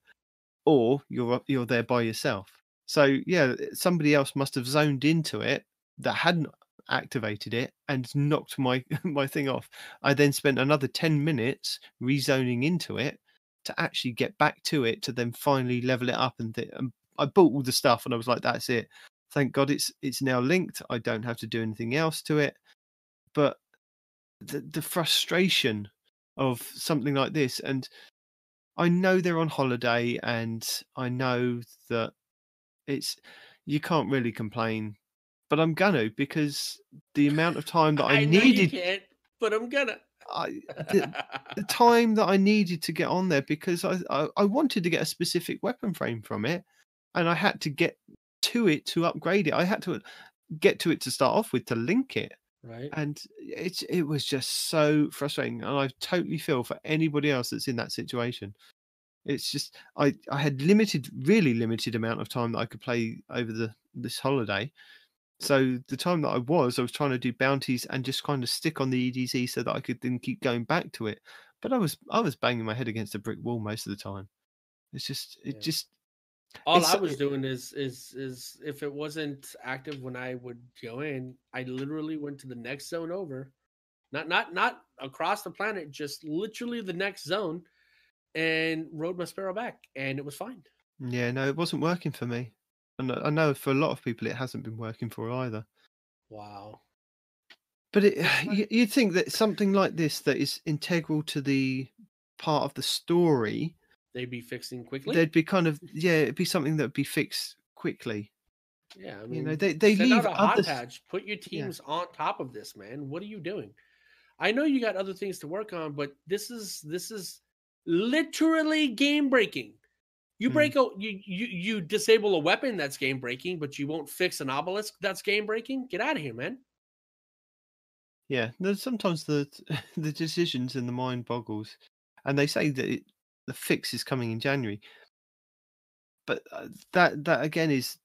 or you're there by yourself. So yeah, somebody else must have zoned into it that hadn't activated it and knocked my my thing off. I then spent another 10 minutes rezoning into it to actually get back to it to then finally level it up, and I bought all the stuff and I was like, that's it. Thank God it's now linked. I don't have to do anything else to it. But the frustration of something like this, and I know they're on holiday, and I know that you can't really complain, but I'm gonna, because the amount of time that I know needed, you can't, but I'm gonna. The time that I needed to get on there, because I wanted to get a specific weapon frame from it, and I had to get to it to upgrade it. I had to get to it to start off with to link it. Right. And it was just so frustrating, and I totally feel for anybody else that's in that situation. It's just I had really limited amount of time that I could play over this holiday. So the time that I was trying to do bounties and just kind of stick on the EDZ so that I could then keep going back to it. But I was banging my head against a brick wall most of the time. All I was doing is if it wasn't active when I would go in, I literally went to the next zone over, not across the planet, just literally the next zone, and rode my Sparrow back, and it was fine. Yeah, no, it wasn't working for me, and I know for a lot of people it hasn't been working for either. Wow. But you'd think that something like this that is integral to the part of the story, they'd be fixing quickly. They'd be it'd be something that would be fixed quickly. Yeah, I mean, they send leave out a hot patch. Put your teams on top of this, man. What are you doing? I know you got other things to work on, but this is literally game breaking. You break you disable a weapon, that's game breaking, but you won't fix an obelisk, that's game breaking. Get out of here, man. Yeah, sometimes the decisions in the mind boggles, and they say that the fix is coming in January. But that again is,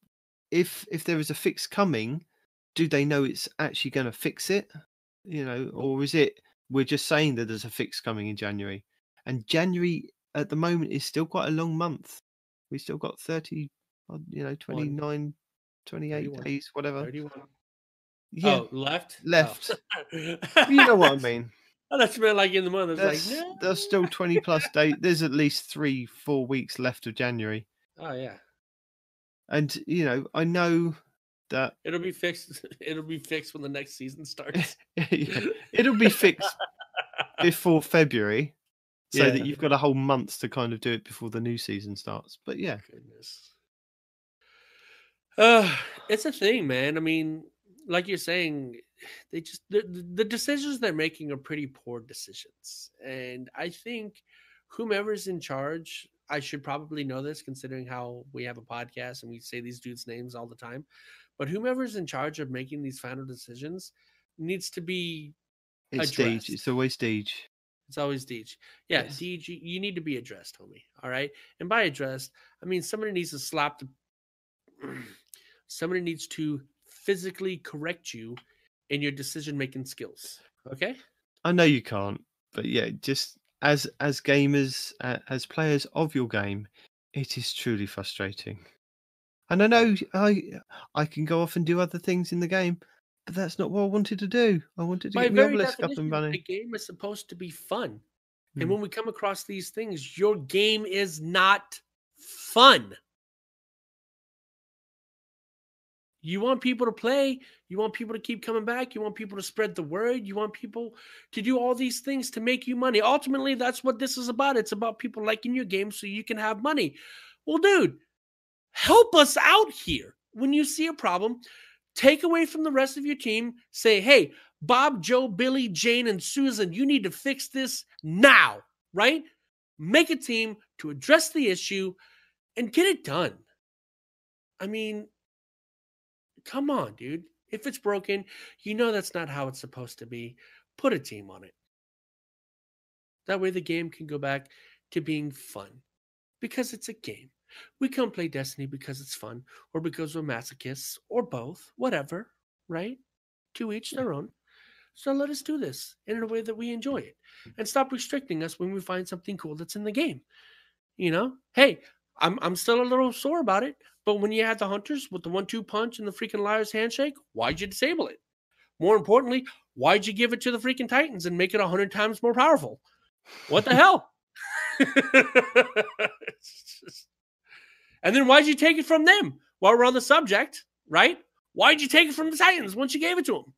if there is a fix coming, do they know it's actually going to fix it? Or is it we're just saying that there's a fix coming in January? And January at the moment is still quite a long month. We still got 30, 29, 28 31. Days, whatever. 31. Yeah. Oh, left. Oh. You know what I mean. Oh, that's been like in the month. It's like, no. There's still 20 plus days. There's at least 3-4 weeks left of January. Oh yeah. And I know that it'll be fixed. It'll be fixed when the next season starts. Yeah. It'll be fixed before February, so that you've got a whole month to kind of do it before the new season starts. But yeah, goodness. It's a thing, man. I mean, like you're saying, they just the decisions they're making are pretty poor decisions, and I think whomever's in charge, I should probably know this considering how we have a podcast and we say these dudes' names all the time, but whomever's in charge of making these final decisions needs to be It's addressed. Deej. It's always Deej. It's always Deej. Yeah, Yes. Deej, you need to be addressed, homie. All right, and by addressed, I mean somebody needs to slap the. Somebody needs to physically correct you in your decision-making skills. Okay? I know you can't, but yeah, just as gamers, as players of your game, it is truly frustrating. And I know I can go off and do other things in the game, but that's not what I wanted to do. I wanted to By get my very obelisk up and definition, running. the game is supposed to be fun. And Hmm. when we come across these things, your game is not fun. You want people to play. You want people to keep coming back. You want people to spread the word. You want people to do all these things to make you money. Ultimately, that's what this is about. It's about people liking your game so you can have money. Well, dude, help us out here. When you see a problem, take away from the rest of your team. Say, hey, Bob, Joe, Billy, Jane, and Susan, you need to fix this now, right? Make a team to address the issue and get it done. I mean, come on, dude. If it's broken, you know that's not how it's supposed to be. Put a team on it. That way the game can go back to being fun. Because it's a game. We come play Destiny because it's fun, or because we're masochists, or both, whatever, right? To each their own. So let us do this in a way that we enjoy it. And stop restricting us when we find something cool that's in the game. You know? Hey, I'm still a little sore about it, but when you had the Hunters with the 1-2 punch and the freaking Liar's handshake, why'd you disable it? More importantly, why'd you give it to the freaking Titans and make it 100 times more powerful? What the hell? And then why'd you take it from them while we're on the subject, right? Why'd you take it from the Titans once you gave it to them?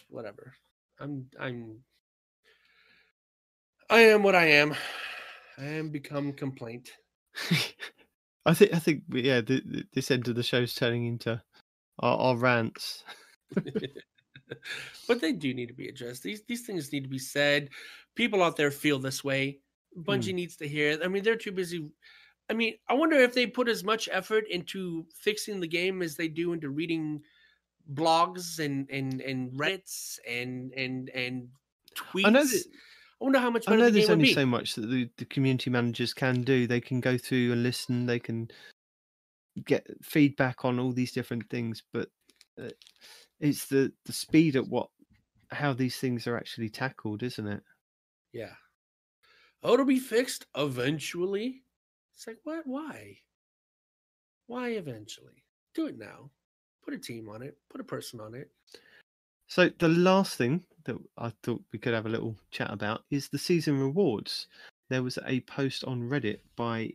Whatever. I am what I am. I am become complaint. I think, yeah, this end of the show is turning into our rants. But they do need to be addressed. These things need to be said. People out there feel this way. Bungie needs to hear it. I mean, they're too busy. I mean, I wonder if they put as much effort into fixing the game as they do into reading blogs and Reddits and tweets. I know that. I wonder how much I better know the there's game would only be. so much that the community managers can do. They can go through and listen. They can get feedback on all these different things, but it's the speed at how these things are actually tackled, isn't it? Yeah. Oh, it'll be fixed eventually. It's like, what? Why? Why eventually? Do it now. Put a team on it. Put a person on it. So the last thing that I thought we could have a little chat about is the season rewards. There was a post on Reddit by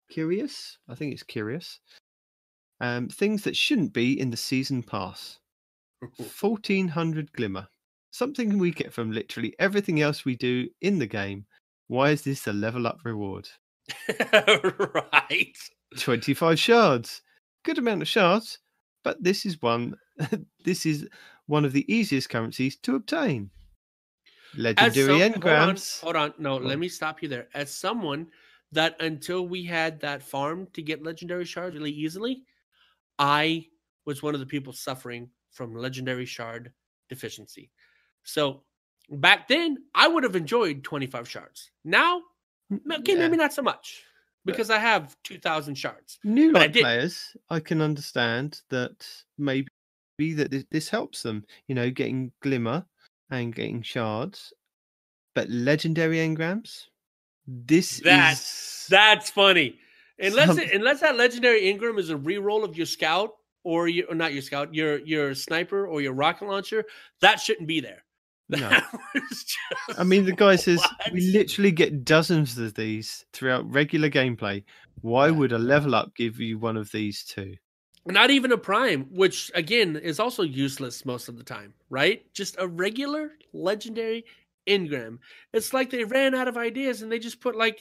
Curious. I think it's Curious. Things that shouldn't be in the season pass. 1,400 glimmer. Something we get from literally everything else we do in the game. Why is this a level up reward? Right. 25 shards. Good amount of shards, but this is one of the easiest currencies to obtain. Legendary engrams. Hold on. No, let me stop you there. As someone that until we had that farm to get legendary shards really easily, I was one of the people suffering from legendary shard deficiency. So back then, I would have enjoyed 25 shards. Now, okay, maybe not so much because I have 2,000 shards. New players, I can understand that maybe that this helps them, getting glimmer and getting shards. But legendary engrams, that's funny. Unless that legendary engram is a reroll of your scout or not your scout, your sniper or your rocket launcher, that shouldn't be there. No. I mean, the guy says we literally get dozens of these throughout regular gameplay. Why would a level up give you one of these too? Not even a prime, which again is also useless most of the time, right? Just a regular legendary engram. It's like they ran out of ideas and they just put they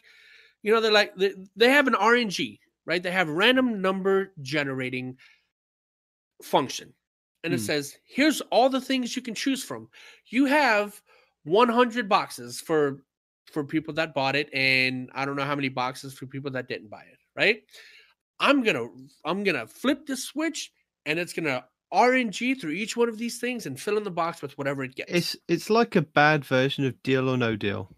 have an RNG, right? They have random number generating function. And it says, here's all the things you can choose from. You have 100 boxes for people that bought it, and I don't know how many boxes for people that didn't buy it, right? I'm gonna flip the switch, and it's gonna RNG through each one of these things and fill in the box with whatever it gets. It's like a bad version of Deal or No Deal.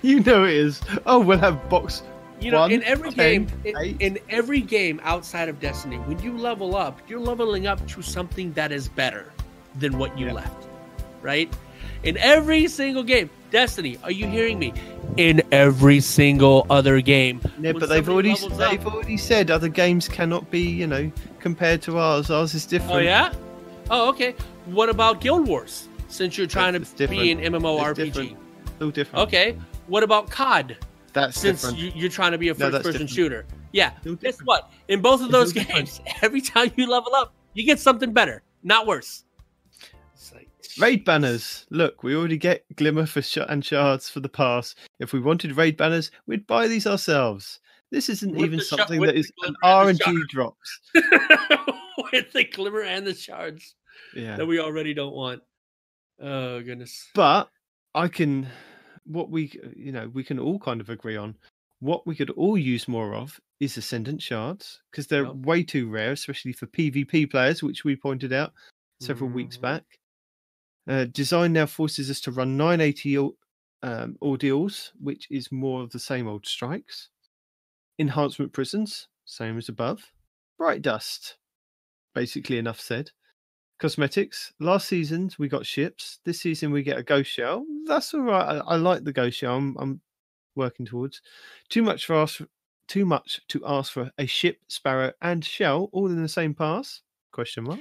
You know it is. Oh, we'll have box. You know, 1, in every 10, game, 8. in every game outside of Destiny, when you level up, you're leveling up to something that is better than what you left, right? In every single game, Destiny, are you hearing me? In every single other game. Yeah, but they've already said other games cannot be, compared to ours. Ours is different. Oh yeah? Oh, okay. What about Guild Wars? Since you're trying to be an MMORPG. Still different. Okay. What about COD? That's Since different. you're trying to be a first-person shooter. Yeah. Still Guess different. what? In both of those Still games, every time you level up, you get something better, not worse. It's like, Raid banners. Look, we already get Glimmer and Shards for the pass. If we wanted raid banners, we'd buy these ourselves. This isn't With even the something with that is the an glimmer and the RNG shards. drops. With the glimmer and the shards Yeah. that we already don't want. Oh goodness. But we can all kind of agree on what we could all use more of is Ascendant Shards, because they're way too rare, especially for PvP players, which we pointed out several weeks back. Design now forces us to run 980 ordeals, which is more of the same old strikes. Enhancement prisons, same as above. Bright dust, basically enough said. Cosmetics. Last season we got ships. This season we get a ghost shell. That's all right. I like the ghost shell. I'm working towards. Too much to ask for a ship, sparrow, and shell all in the same pass? Question mark.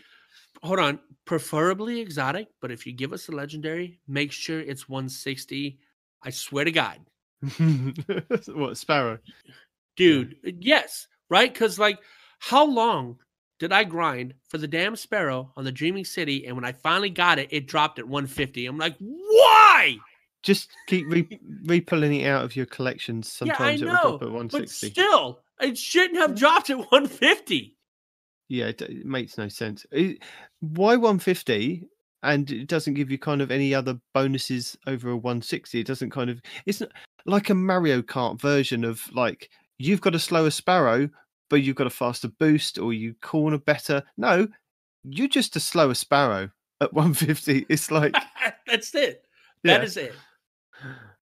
Hold on. Preferably exotic, but if you give us a legendary, make sure it's 160. I swear to God. What, sparrow? Dude, yes. Right? Because, how long did I grind for the damn sparrow on the Dreaming City, and when I finally got it, it dropped at 150. I'm like, why? Just keep re-pulling it out of your collections. Sometimes it will drop at 160. But still, it shouldn't have dropped at 150. Yeah, it makes no sense. Why 150? And it doesn't give you kind of any other bonuses over a 160. It doesn't it's not like a Mario Kart version of you've got a slower sparrow, but you've got a faster boost, or you corner better. No, you're just a slower sparrow at 150. It's like that's it. Yeah. That is it.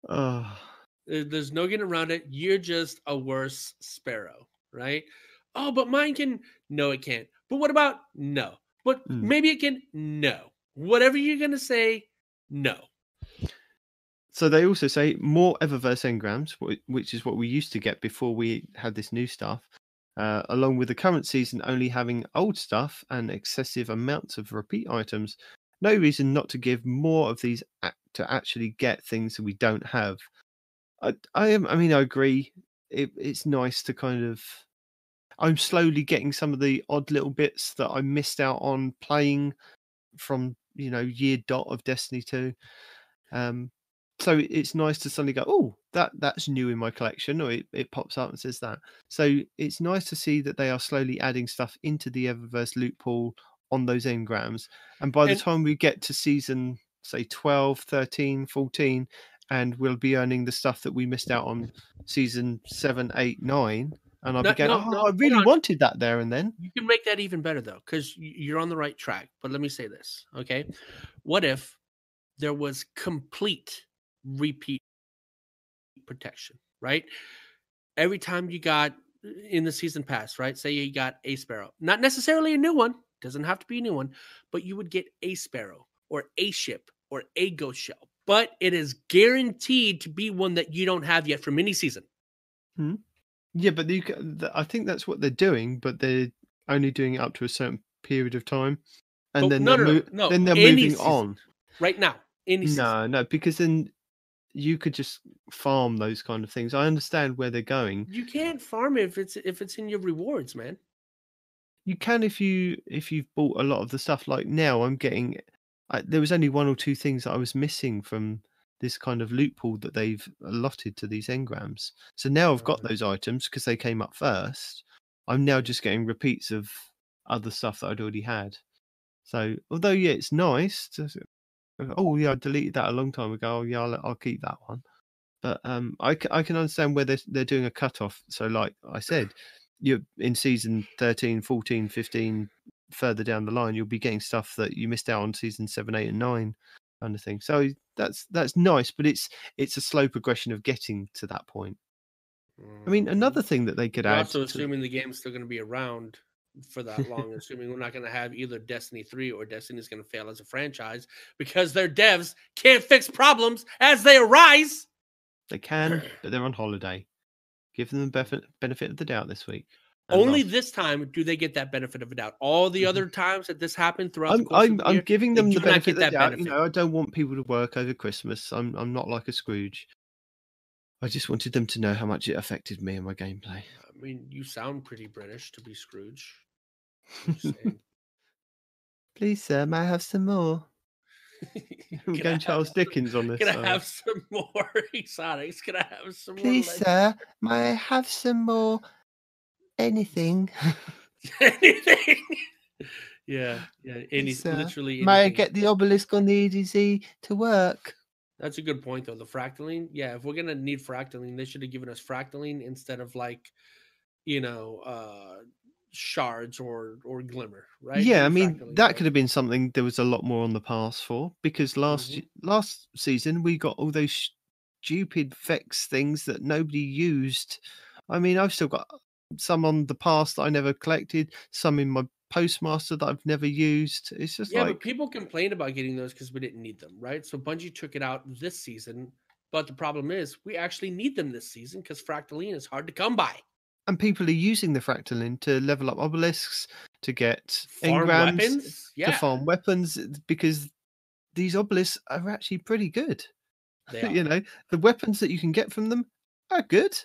Oh. There's no getting around it. You're just a worse sparrow, right? Oh, but mine can. No, it can't. But what about no? But maybe it can. No. Whatever you're gonna say, no. So they also say more Eververse engrams, which is what we used to get before we had this new stuff, along with the current season only having old stuff and excessive amounts of repeat items. No reason not to give more of these to actually get things that we don't have. I agree. It's nice to kind of. I'm slowly getting some of the odd little bits that I missed out on playing from year dot of Destiny 2. So it's nice to suddenly go, oh, that's new in my collection, or it pops up and says that. So it's nice to see that they are slowly adding stuff into the Eververse loot pool on those engrams. And by the time we get to season, say, 12, 13, 14, and we'll be earning the stuff that we missed out on season 7, 8, 9, and I'll be going, I really wanted that there and then. You can make that even better, though, because you're on the right track. But let me say this, okay? What if there was complete repeat protection, right? Every time you got in the season pass, right? Say you got a sparrow, not necessarily a new one, doesn't have to be a new one, but you would get a sparrow or a ship or a ghost shell, but it is guaranteed to be one that you don't have yet from any season. Yeah, but I think that's what they're doing, but they're only doing it up to a certain period of time, and then they're moving on. Right now, any season. No, because then you could just farm those kind of things. I understand where they're going. You can't farm it if it's in your rewards, man. You can if you've bought a lot of the stuff. Like now, I'm getting. There was only one or two things that I was missing from this kind of loophole that they've allotted to these engrams. So now I've got those items because they came up first. I'm now just getting repeats of other stuff that I'd already had. So although it's nice to, I deleted that a long time ago. Oh yeah, I'll keep that one. But I can understand where they're doing a cutoff. So like I said, you're in season 13, 14, 15, further down the line, you'll be getting stuff that you missed out on season 7, 8, and 9 kind of thing. So that's nice, but it's a slow progression of getting to that point. I mean, another thing that they could We're add. also assuming the game's still going to be around for that long, assuming we're not going to have either Destiny 3 or Destiny's going to fail as a franchise because their devs can't fix problems as they arise. They can, but they're on holiday. Give them the benefit of the doubt this week. Only this time do they get that benefit of a doubt. All the other times that this happened throughout the course of the year, I'm giving them the benefit of the doubt. Benefit. I don't want people to work over Christmas. I'm not like a Scrooge. I just wanted them to know how much it affected me and my gameplay. I mean, you sound pretty British to be Scrooge. Please, sir, may I have some more? We're going Charles Dickens on this. Can I have some more exotics? Can I have some more? Please, sir, may I have some more anything? Anything? Yeah. Anything. Literally anything. May I get the obelisk on the EDZ to work? That's a good point, though. The fractaling. Yeah, if we're going to need fractaling, they should have given us fractaling instead of shards or glimmer, right? Yeah, I mean that could have been something there was a lot more on the pass for, because last season we got all those stupid Vex things that nobody used. I mean, I've still got some on the pass that I never collected, some in my postmaster that I've never used. It's just but people complained about getting those because we didn't need them, right? So Bungie took it out this season, but the problem is we actually need them this season because fractaline is hard to come by. And people are using the fractaline to level up obelisks, to get farm weapons, to farm weapons, because these obelisks are actually pretty good. They are. You know, the weapons that you can get from them are good.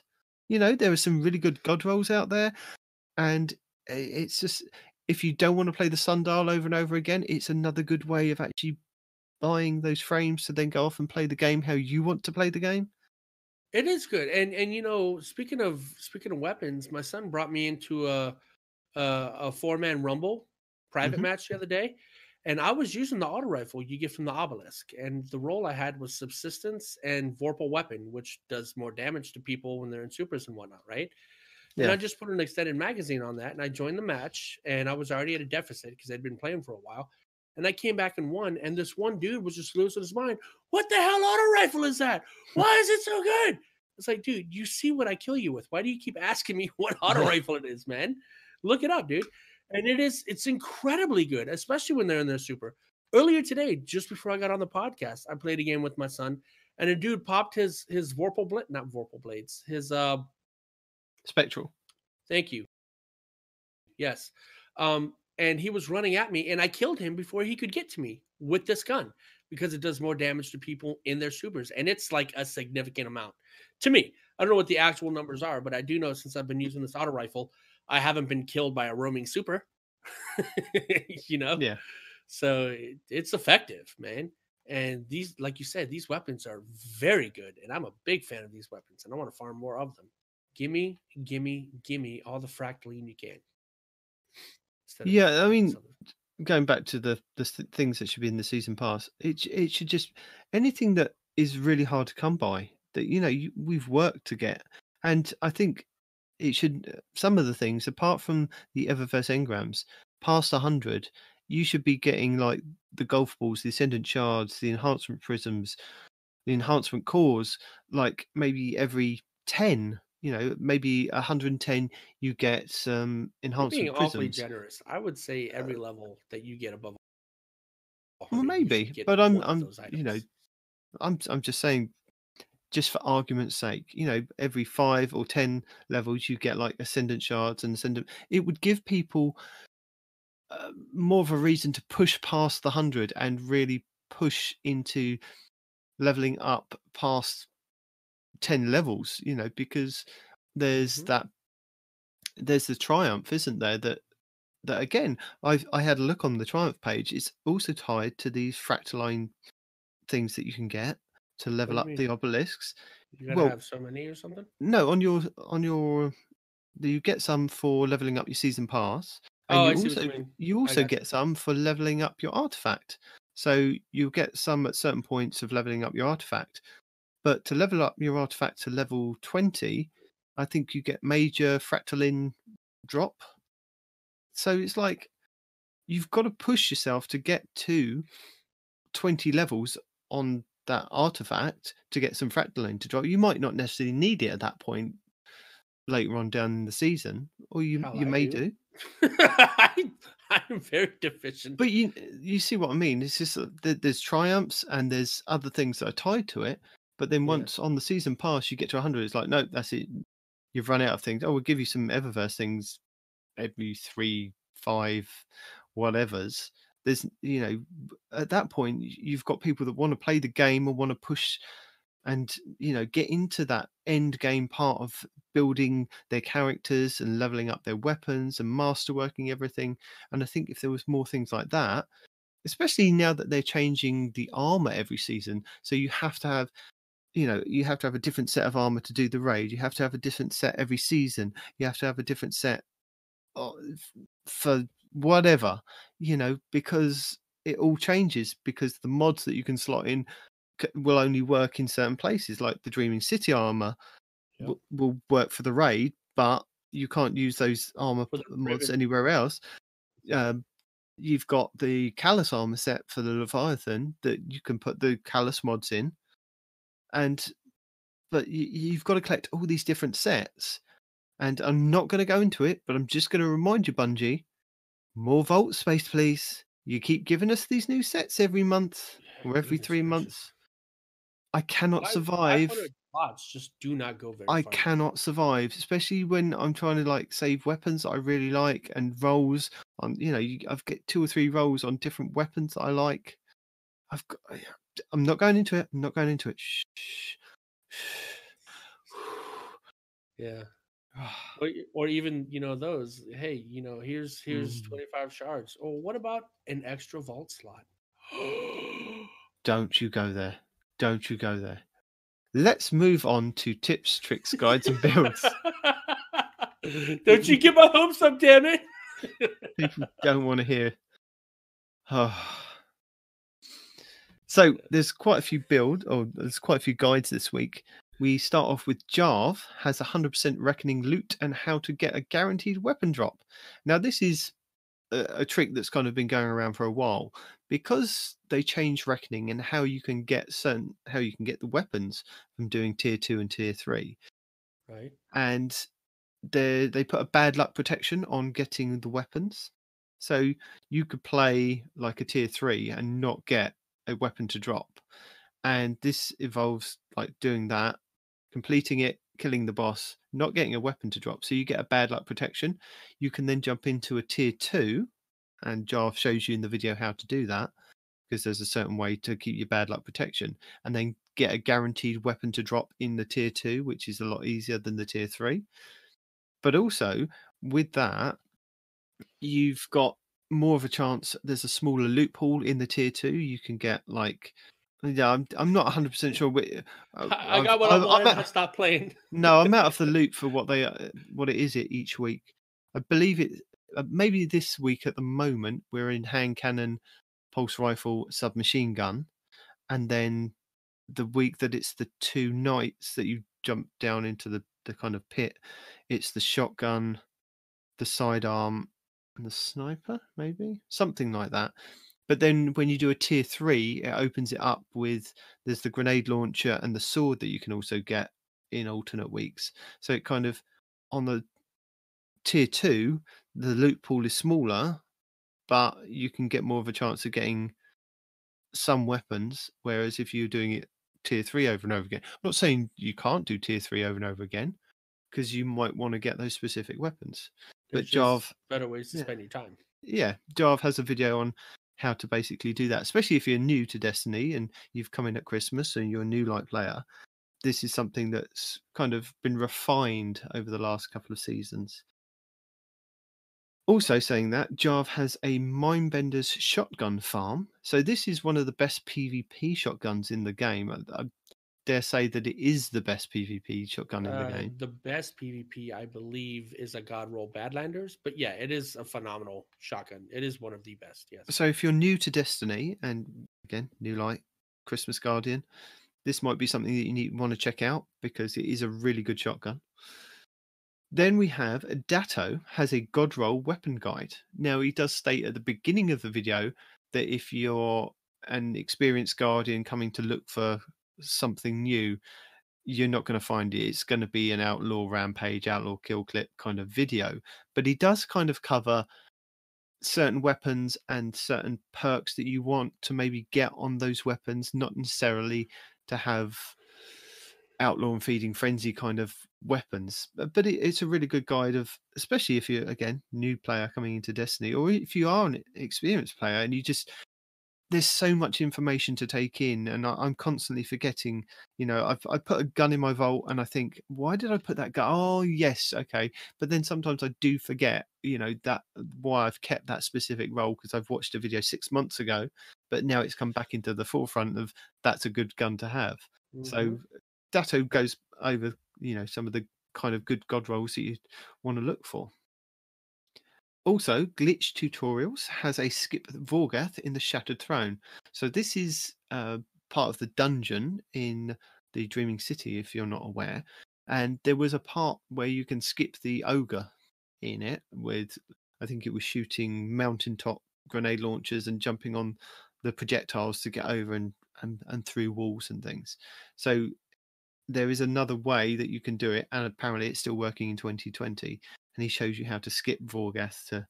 You know, there are some really good god rolls out there, and it's just, if you don't want to play the sundial over and over again, it's another good way of actually buying those frames to then go off and play the game how you want to play the game. It is good, and speaking of weapons, my son brought me into a 4-man rumble private match the other day, and I was using the auto rifle you get from the obelisk, and the role I had was subsistence and vorpal weapon, which does more damage to people when they're in supers and whatnot, right? Yeah. And I just put an extended magazine on that, and I joined the match, and I was already at a deficit because I'd been playing for a while. And I came back and won, and this one dude was just losing his mind. What the hell auto rifle is that? Why is it so good? It's like, dude, you see what I kill you with. Why do you keep asking me what auto rifle it is, man? Look it up, dude. And it's incredibly good, especially when they're in their super. Earlier today, just before I got on the podcast, I played a game with my son, and a dude popped his vorpal blade, not vorpal blades, his spectral. Thank you. Yes. And he was running at me, and I killed him before he could get to me with this gun because it does more damage to people in their supers. And it's like a significant amount to me. I don't know what the actual numbers are, but I do know since I've been using this auto rifle, I haven't been killed by a roaming super, Yeah. So it's effective, man. And these, like you said, these weapons are very good. And I'm a big fan of these weapons, and I want to farm more of them. Gimme all the fractaline you can. Yeah, I mean, going back to the things that should be in the season pass, it should just, anything that is really hard to come by, that we've worked to get. And I think it should, some of the things, apart from the Eververse engrams, past 100, you should be getting like the golf balls, the ascendant shards, the enhancement prisms, the enhancement cores, like maybe every 10. Maybe 110 you get some enhancement being prisms. Awfully generous. I would say every level that you get above 100, well, maybe, but I'm just saying, just for argument's sake, every 5 or 10 levels you get like ascendant shards and ascendant. It would give people more of a reason to push past the 100 and really push into leveling up past 10 levels, because there's there's the triumph, isn't there, that again, I had a look on the triumph page. It's also tied to these fractaline things that you can get, to level up the obelisks. You gotta have so many or something? No, on your you get some for leveling up your season pass, and I see what you mean. you also get some for leveling up your artifact. So you get some at certain points of leveling up your artifact. But to level up your artifact to level 20, I think you get major fractal drop. So it's like you've got to push yourself to get to 20 levels on that artifact to get some fractal to drop. You might not necessarily need it at that point later on down in the season, or you may do. I'm very deficient. But you see what I mean? It's just there's triumphs and there's other things that are tied to it. But then once on the season pass, you get to 100. It's like, no, that's it. You've run out of things. Oh, we'll give you some Eververse things every 3, 5, whatevers. There's, at that point, you've got people that want to play the game or want to push and, get into that end game part of building their characters and leveling up their weapons and masterworking everything. And I think if there was more things like that, especially now that they're changing the armor every season, so you have to have you have to have a different set of armor to do the raid. You have to have a different set every season. You have to have a different set for whatever, because it all changes, because the mods that you can slot in will only work in certain places. Like the Dreaming City armor will work for the raid, but you can't use those armor mods anywhere else. You've got the Callus armor set for the Leviathan that you can put the Callus mods in. But you've got to collect all these different sets, and I'm not going to go into it, but I'm just going to remind you, Bungie, more vault space, please. You keep giving us these new sets every month or every 3 months. I cannot survive. 500 spots just do not go very far. I far. cannot survive, especially when I'm trying to save weapons that I really like and rolls on. I've got 2 or 3 rolls on different weapons that I like. I'm not going into it. I'm not going into it. Shh. Yeah. Or even those. Hey, here's 25 shards. Oh, what about an extra vault slot? Don't you go there. Don't you go there. Let's move on to tips, tricks, guides, and builds. Don't you get my hopes up, damn it. People don't want to hear. So there's quite a few there's quite a few guides this week. We start off with Jarv has 100% reckoning loot and how to get a guaranteed weapon drop. Now this is a trick that's kind of been going around for a while, because they changed reckoning and how you can get the weapons from doing tier 2 and tier 3. Right. And they put a bad luck protection on getting the weapons. So you could play like a tier 3 and not get a weapon to drop. And this involves doing that, completing it, killing the boss, not getting a weapon to drop. So you get a bad luck protection. You can then jump into a tier 2, and Jarv shows you in the video how to do that, because there's a certain way to keep your bad luck protection, and then get a guaranteed weapon to drop in the tier 2, which is a lot easier than the tier 3. But also with that, you've got more of a chance. There's a smaller loot pool in the tier 2. You can get I'm not 100% sure. I got what I wanted. I stopped playing. No, I'm out of the loop for what it is each week. I believe it. Maybe this week at the moment we're in hand cannon, pulse rifle, submachine gun, and then the week that it's the 2 nights that you jump down into the kind of pit, it's the shotgun, the sidearm, and the sniper, maybe something like that. But then when you do a tier 3, it opens it up with there's the grenade launcher and the sword that you can also get in alternate weeks. So it kind of, on the tier 2, the loot pool is smaller, but you can get more of a chance of getting some weapons. Whereas if you're doing it tier 3 over and over again, I'm not saying you can't do tier 3 over and over again, because you might want to get those specific weapons. But Jarv, better ways to spend your time. Yeah, Jarv has a video on how to basically do that, especially if you're new to Destiny and you've come in at Christmas and you're a new player. This is something that's kind of been refined over the last couple of seasons. Also saying that, Jarv has a Mindbender's shotgun farm. So this is one of the best PvP shotguns in the game. I dare say that it is the best PvP shotgun in the game. The best PvP, I believe, is a God Roll Badlanders. But yeah, it is a phenomenal shotgun. It is one of the best, yes. So if you're new to Destiny, and again, New Light, Christmas Guardian, this might be something that you want to check out because it is a really good shotgun. Then we have Datto has a God Roll weapon guide. Now, he does state at the beginning of the video that if you're an experienced Guardian coming to look for something new, you're not going to find it. It's going to be an outlaw rampage, outlaw kill clip kind of video. But he does kind of cover certain weapons and certain perks that you want to maybe get on those weapons, not necessarily to have outlaw and feeding frenzy kind of weapons, but it's a really good guide of, especially if you're again new player coming into Destiny, or if you are an experienced player and you just, there's so much information to take in, and I'm constantly forgetting. I put a gun in my vault and I think, why did I put that gun? Oh yes, okay. But then sometimes I do forget, that why I've kept that specific role, because I've watched a video 6 months ago, but now it's come back into the forefront of that's a good gun to have. Mm-hmm. So Datto goes over, some of the kind of good god rolls that you want to look for. Also, Glitch Tutorials has a skip Vorgath in the Shattered Throne. So this is part of the dungeon in the Dreaming City, if you're not aware. And there was a part where you can skip the ogre in it with, I think it was shooting mountaintop grenade launchers and jumping on the projectiles to get over and through walls and things. So there is another way that you can do it, and apparently it's still working in 2020. And he shows you how to skip Vorgath to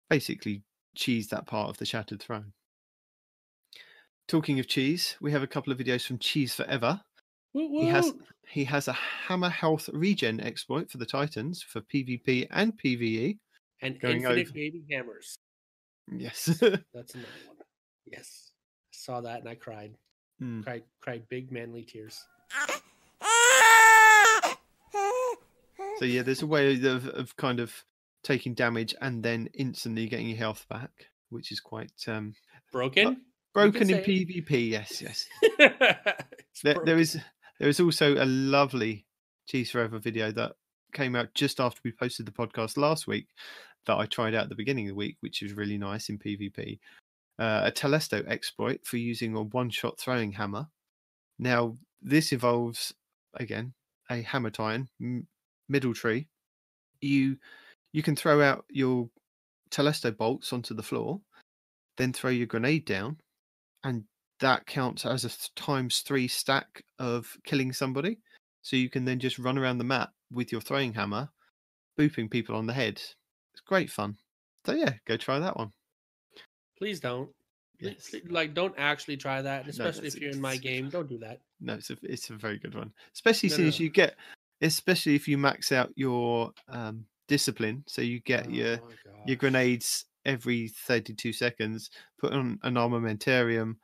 basically cheese that part of the Shattered Throne. Talking of cheese, we have a couple of videos from Cheese Forever. Woo-woo! He has a hammer health regen exploit for the Titans for PvP and PvE. And infinite baby hammers. Yes. That's another one. Yes. I saw that and I cried. Cried big manly tears. So yeah, there's a way of kind of taking damage and then instantly getting your health back, which is quite broken. Broken in PvP, yes. There is also a lovely Cheese Forever video that came out just after we posted the podcast last week that I tried out at the beginning of the week, which was really nice in PvP. A Telesto exploit for using a one-shot throwing hammer. Now, this involves, again, a hammer titan, middle tree. You can throw out your Telesto bolts onto the floor, then throw your grenade down, and that counts as a ×3 stack of killing somebody. So you can then just run around the map with your throwing hammer, booping people on the head. It's great fun. So yeah, go try that one. Please don't. Yes. Don't actually try that, especially if you're in my game. Don't do that. No, it's a very good one, especially since you get, especially if you max out your discipline, so you get your grenades every 32 seconds. Put on an armamentarium,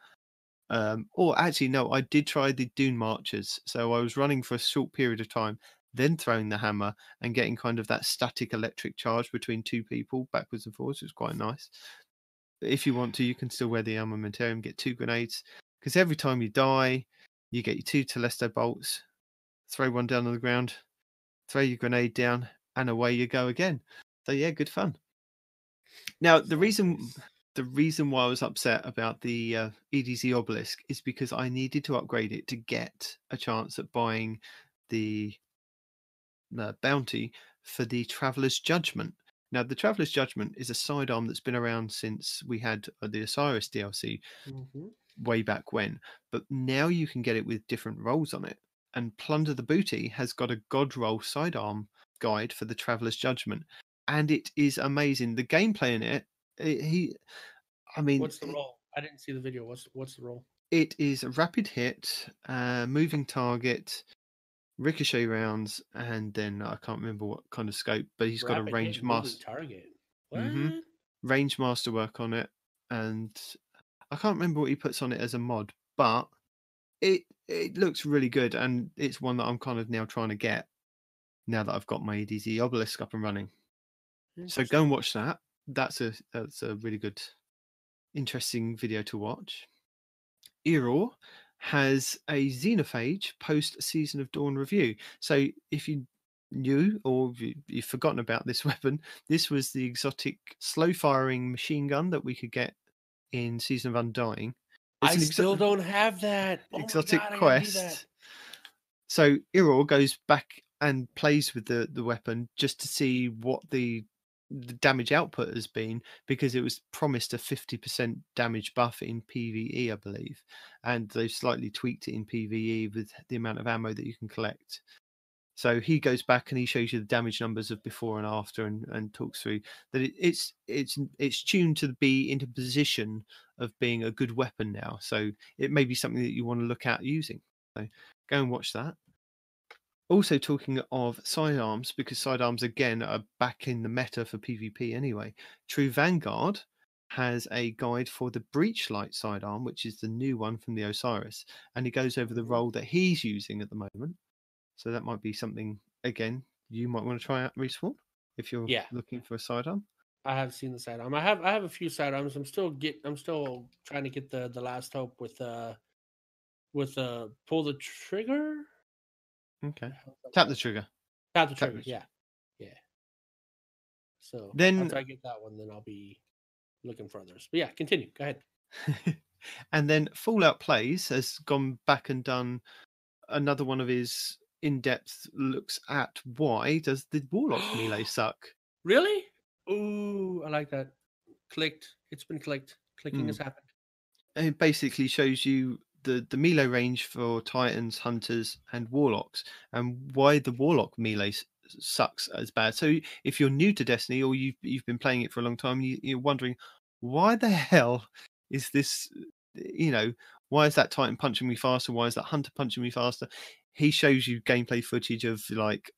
or actually no, I did try the Dune Marchers. So I was running for a short period of time, then throwing the hammer and getting kind of that static electric charge between two people backwards and forwards. It was quite nice. But if you want to, you can still wear the armamentarium, get 2 grenades, because every time you die, you get your 2 Telesto bolts, throw one down on the ground, throw your grenade down, and away you go again. So yeah, good fun. Now, the reason why I was upset about the EDZ obelisk is because I needed to upgrade it to get a chance at buying the bounty for the Traveler's Judgment. Now, the Traveler's Judgment is a sidearm that's been around since we had the Osiris DLC way back when, but now you can get it with different rolls on it. And Plunder the Booty has got a God Roll sidearm guide for the Traveler's Judgment, and it is amazing. The gameplay in it, what's the roll? I didn't see the video. What's the roll? It is a rapid hit, moving target, ricochet rounds, and then I can't remember what kind of scope, but he's got a range master target. What? Range masterwork on it, and I can't remember what he puts on it as a mod, but it looks really good, and it's one that I'm kind of now trying to get now that I've got my EDZ obelisk up and running. So go and watch that. That's a really good, interesting video to watch. Error has a Xenophage post Season of Dawn review. So if you knew or you've forgotten about this weapon, this was the exotic slow firing machine gun that we could get in Season of Undying. I still don't have that. Exotic my God, quest. I gotta do that. So Error goes back and plays with the weapon just to see what the damage output has been, because it was promised a 50% damage buff in PvE, I believe, and they've slightly tweaked it in PvE with the amount of ammo that you can collect. So he goes back and he shows you the damage numbers of before and after, and talks through that it's tuned to be into position of being a good weapon now. So it may be something that you want to look at using. So go and watch that. Also, talking of sidearms, because sidearms again are back in the meta for PvP anyway. True Vanguard has a guide for the Breachlight sidearm, which is the new one from the Osiris, and he goes over the role that he's using at the moment. So that might be something again you might want to try out, Respawn, if you're looking for a sidearm. I have seen the sidearm. I have a few sidearms. I'm still trying to get the last hope with pull the trigger. Okay. Tap the trigger. Tap the trigger. Yeah. So then after I get that one, then I'll be looking for others. But yeah, continue. Go ahead. And then Fallout Plays has gone back and done another one of his in-depth looks at why does the Warlock melee suck. Really? Ooh, I like that. Clicked. It's been clicked. Clicking has happened. It basically shows you the melee range for Titans, Hunters, and Warlocks, and why the Warlock melee sucks as bad. So if you're new to Destiny or you've been playing it for a long time, you're wondering why the hell is this? Why is that Titan punching me faster? Why is that Hunter punching me faster? He shows you gameplay footage of like,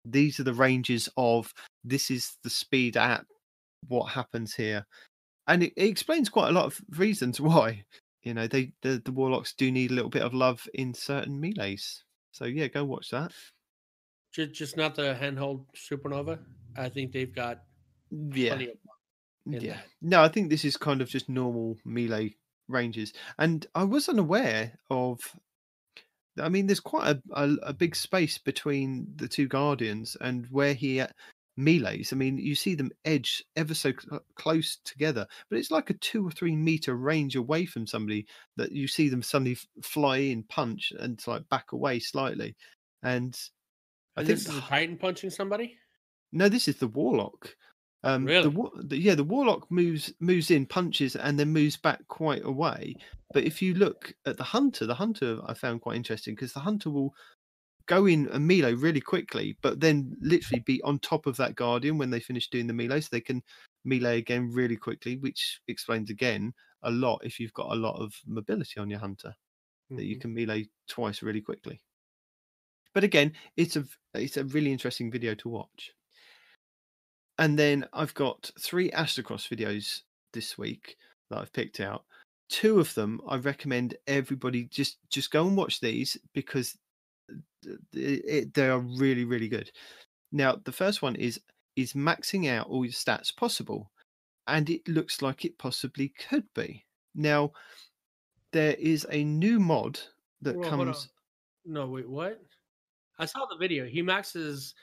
these are the ranges of, this is the speed at what happens here. And it explains quite a lot of reasons why. The Warlocks do need a little bit of love in certain melees. So yeah, go watch that. Just not the handheld Supernova. I think they've got plenty of that. No, I think this is kind of just normal melee ranges. And I was unaware of, I mean, there's quite a big space between the two Guardians and where he melees. I mean, you see them edge ever so close together, but it's like a 2 or 3 meter range away from somebody that you see them suddenly fly in, punch, and like back away slightly. And I think this is a Titan punching somebody. No, this is the Warlock. Really? The Warlock moves in, punches, and then moves back quite a way. But if you look at the Hunter I found quite interesting, because the Hunter will go in a melee really quickly, but then literally be on top of that Guardian when they finish doing the melee, so they can melee again really quickly, which explains again a lot if you've got a lot of mobility on your Hunter, that you can melee twice really quickly. But again, it's a really interesting video to watch. And then I've got 3 Astrocross videos this week that I've picked out. 2 of them I recommend everybody just go and watch these, because they are really, really good. Now, the first one is maxing out all your stats possible? And it looks like it possibly could be. Now, there is a new mod that comes... No, wait, what? I saw the video. He maxes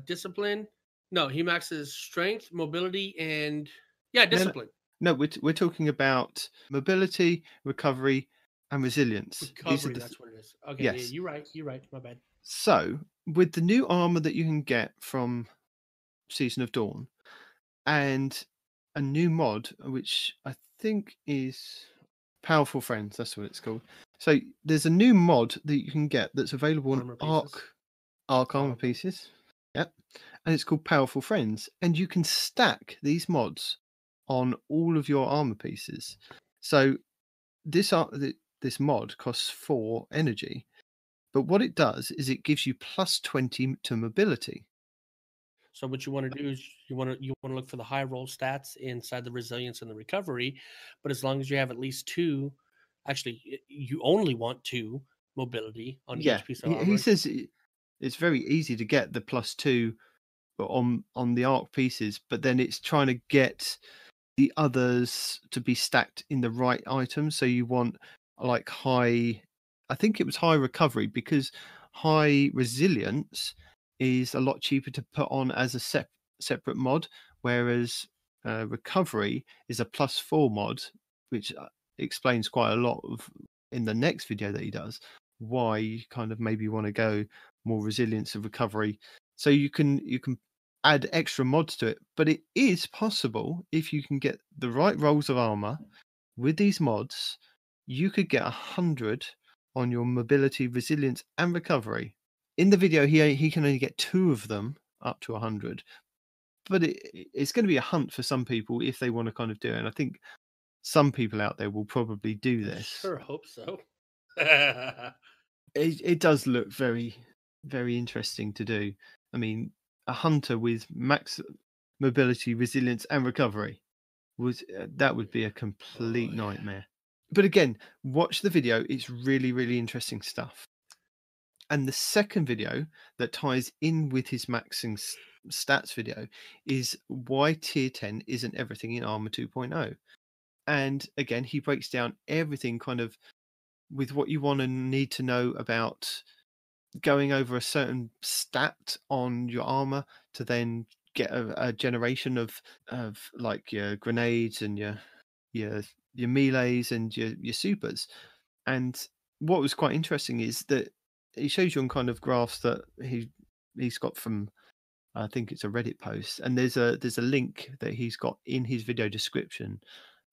discipline. No, he maxes strength, mobility, and discipline. No, we're talking about mobility, recovery, and resilience. Recovery, that's what it is. Okay, yes. You're right. My bad. So, with the new armor that you can get from Season of Dawn, and a new mod, which I think is Powerful Friends, that's what it's called. So, there's a new mod that you can get that's available on Arc Armor Pieces. Yep. And it's called Powerful Friends. And you can stack these mods on all of your armor pieces. So this mod costs 4 energy, but what it does is it gives you plus 20 to mobility. So what you want to do is you want to look for the high roll stats inside the resilience and the recovery, but as long as you have at least 2, actually you only want 2 mobility on each piece of armor. He says it's very easy to get the plus 2 on the arc pieces, but then it's trying to get the others to be stacked in the right items. So you want like high, I think it was high recovery, because high resilience is a lot cheaper to put on as a separate mod, whereas recovery is a +4 mod, which explains quite a lot of in the next video that he does why you kind of maybe want to go more resilience and recovery. So you can add extra mods to it, but it is possible if you can get the right rolls of armor with these mods. You could get 100 on your mobility, resilience, and recovery. In the video, he can only get 2 of them up to 100, but it's going to be a hunt for some people if they want to kind of do it. And I think some people out there will probably do I this. sure hope so. It does look very, very interesting to do. I mean, a hunter with max mobility, resilience, and recovery that would be a complete nightmare. But again, watch the video. It's really, really interesting stuff. And the second video that ties in with his maxing stats video is why tier 10 isn't everything in Armor 2.0. And again, he breaks down everything kind of with what you want to need to know about going over a certain stat on your armor to then get a generation of like your grenades and your melees and your supers. And what was quite interesting is that he shows you on kind of graphs that he's got from, I think it's a Reddit post, and there's a link that he's got in his video description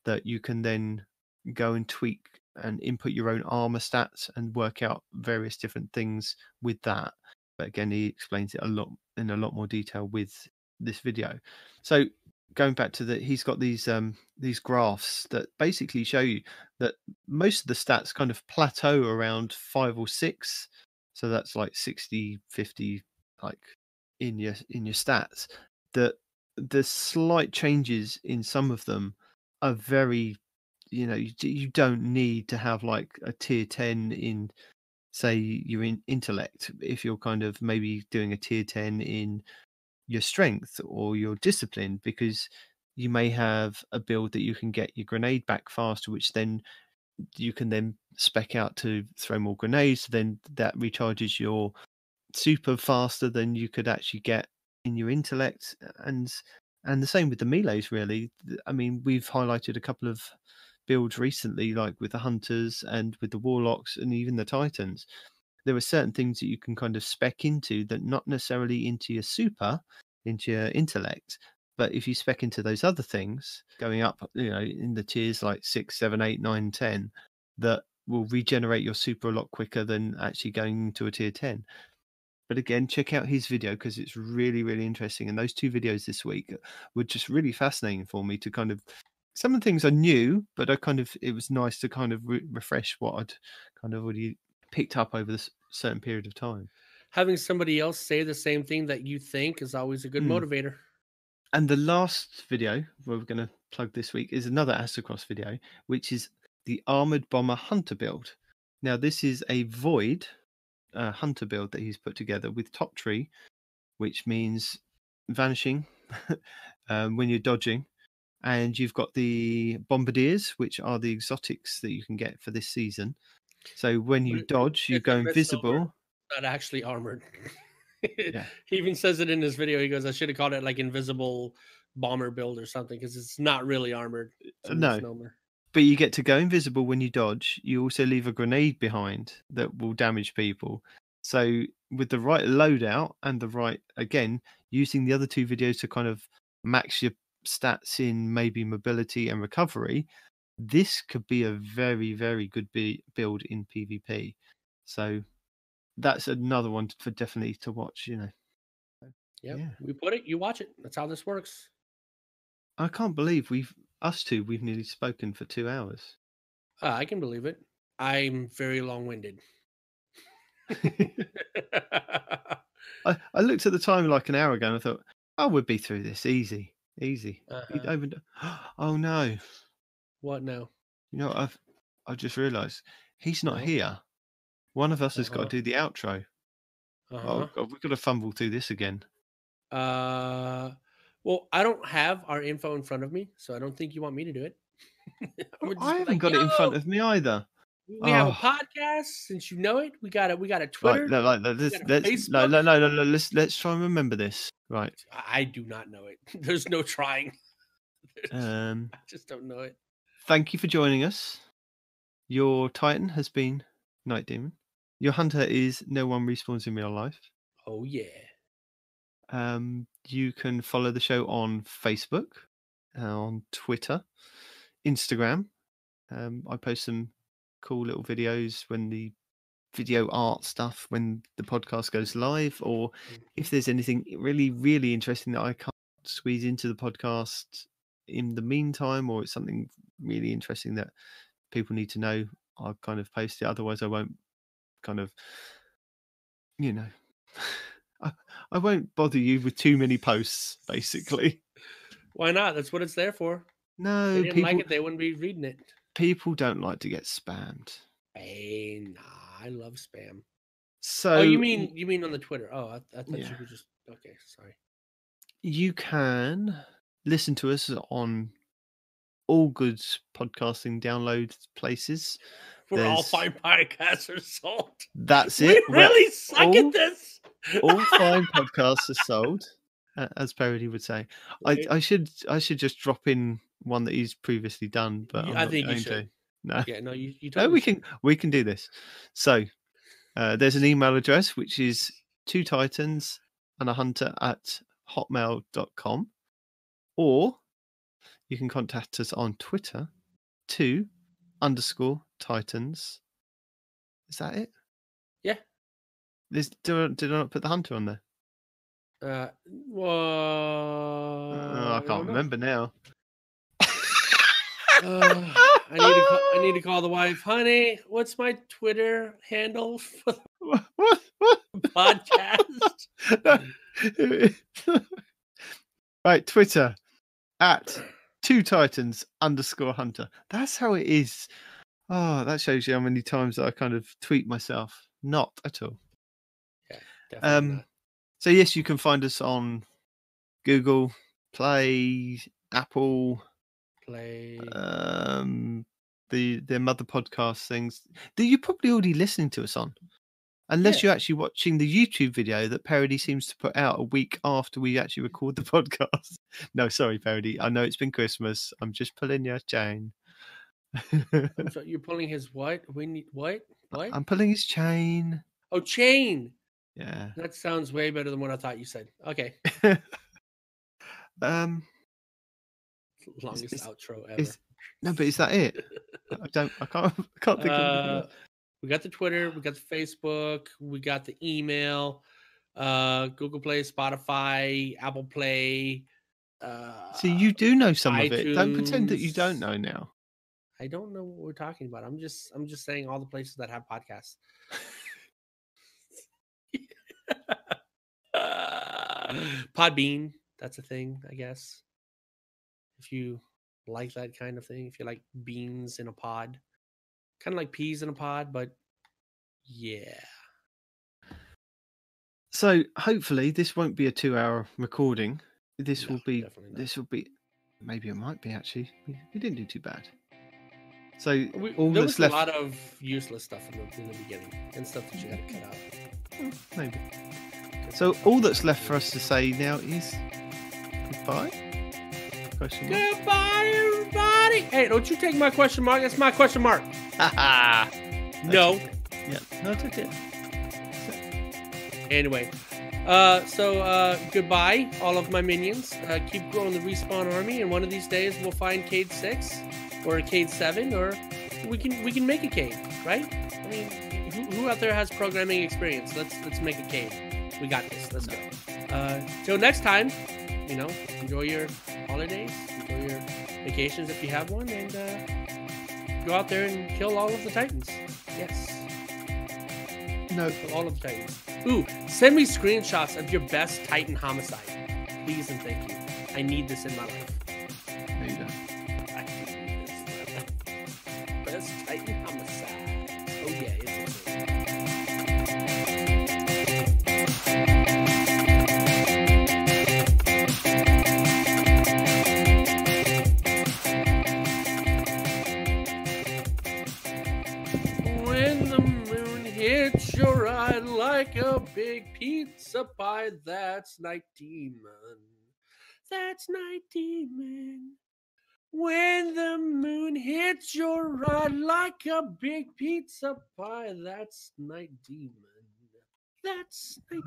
that you can then go and tweak and input your own armor stats and work out various different things with that. But again, he explains it in a lot more detail with this video. So going back to he's got these graphs that basically show you that most of the stats kind of plateau around 5 or 6. So that's like 60, 50, like in your stats. That the slight changes in some of them are very, you don't need to have like a tier 10 in, say, you're in intellect, if you're kind of maybe doing a tier 10 in your strength or your discipline, because you may have a build that you can get your grenade back faster, which then you can then spec out to throw more grenades, then that recharges your super faster than you could actually get in your intellect. And the same with the melees, really. I mean, we've highlighted a couple of builds recently, like with the hunters and with the warlocks and even the titans. There are certain things that you can kind of spec into that not necessarily into your super, into your intellect, but if you spec into those other things going up, in the tiers like 6, 7, 8, 9, 10, that will regenerate your super a lot quicker than actually going into a tier 10. But again, check out his video because it's really, really interesting. And those 2 videos this week were just really fascinating for me to kind of, some of the things I knew, but it was nice to kind of refresh what I'd kind of already picked up over this certain period of time. Having somebody else say the same thing that you think is always a good motivator. And the last video we're going to plug this week is another Astrocross video, which is the Armored Bomber Hunter build. Now, this is a Void hunter build that he's put together with top tree, which means vanishing when you're dodging. And you've got the bombardiers, which are the exotics that you can get for this season. So when you dodge, you go invisible. Not actually armored. Yeah. He even says it in his video. He goes, I should have called it like invisible bomber build or something, because it's not really armored. It's a misnomer. But you get to go invisible when you dodge. You also leave a grenade behind that will damage people. So with the right loadout and the right, again, using the other 2 videos to kind of max your stats in maybe mobility and recovery, this could be a very, very good build in PvP. So that's another one for definitely to watch, Yep. Yeah. We put it, you watch it. That's how this works. I can't believe we've nearly spoken for 2 hours. I can believe it. I'm very long-winded. I looked at the time like an hour ago and I thought, I would be through this easy. Oh no! What now? I've just realised he's not here. One of us has got to do the outro. Oh God, we've got to fumble through this again. Well, I don't have our info in front of me, so I don't think you want me to do it. I haven't got it in front of me either. We have a podcast, since you know it. We got a Twitter. Right, let's try and remember this. Right. I do not know it. There's no trying. I just don't know it. Thank you for joining us. Your Titan has been Night Demon. Your Hunter is No One Respawns in Real Life. Oh yeah. You can follow the show on Facebook, on Twitter, Instagram. I post some cool little videos when the video art stuff when the podcast goes live, or if there's anything really, really interesting that I can't squeeze into the podcast in the meantime, or it's something really interesting that people need to know, I'll kind of post it. Otherwise, I won't kind of, I won't bother you with too many posts, basically. Why not? That's what it's there for. No, if they didn't like it, they wouldn't be reading it. People don't like to get spammed. Hey, nah, I love spam. So, you mean on the Twitter? Oh, I thought you could just. Okay, sorry. You can listen to us on all good podcasting download places. Where all fine podcasts are sold. That's it. We really suck at this. All fine podcasts are sold, as Peroty would say. Right. I should just drop in one that he's previously done, but I think you should. No. Yeah, no, you totally we can do this. So there's an email address which is 2 titans and a hunter @hotmail.com, or you can contact us on Twitter 2_titans. Is that it? Yeah. Did I not put the hunter on there? I can't remember now. I need to call the wife. Honey, what's my Twitter handle for the podcast? Right, Twitter @2titans_hunter. That's how it is. Oh, that shows you how many times I kind of tweet myself. Not at all. Yeah, definitely not. So yes, you can find us on Google Play, Apple Play, their mother podcast things that you're probably already listening to us on, unless you're actually watching the YouTube video that Peroty seems to put out a week after we actually record the podcast. No, sorry, Peroty. I know it's been Christmas. I'm just pulling your chain. I'm sorry, you're pulling his what? We need what? What? I'm pulling his chain. Oh, chain. Yeah. That sounds way better than what I thought you said. Okay. Longest outro ever. No, but is that it? I can't think of it. We got the Twitter, we got the Facebook, we got the email, Google Play, Spotify, Apple Play. See, you do know some iTunes. of it. Don't pretend that you don't know now. I don't know what we're talking about. I'm just saying all the places that have podcasts. Podbean, that's a thing, I guess. If you like that kind of thing, if you like beans in a pod, kind of like peas in a pod, but yeah. So hopefully this won't be a 2-hour recording. This will be. Maybe it might be actually. We didn't do too bad. So there was a lot of useless stuff in the beginning and stuff that you had to cut out. Maybe. So all that's left for us to say now is goodbye. Goodbye, everybody. Hey, don't you take my question mark. That's my question mark. No. Yeah. No, it's okay. Anyway, so goodbye, all of my minions. Keep growing the Respawn army, and one of these days we'll find Cade 6 or a Cade 7, or we can make a Cade, right? I mean, who out there has programming experience? Let's make a Cade. We got this. Let's go. Till next time, enjoy your holidays, enjoy your vacations if you have one, and go out there and kill all of the Titans. Yes. No. Kill all of the Titans. Ooh, send me screenshots of your best Titan homicide. Please and thank you. I need this in my life. No, you don't. I need this. Best Titan homicide. Oh yeah, it's a your ride like a big pizza pie. That's Night Demon. That's Night Demon. When the moon hits your ride like a big pizza pie. That's Night Demon. That's Night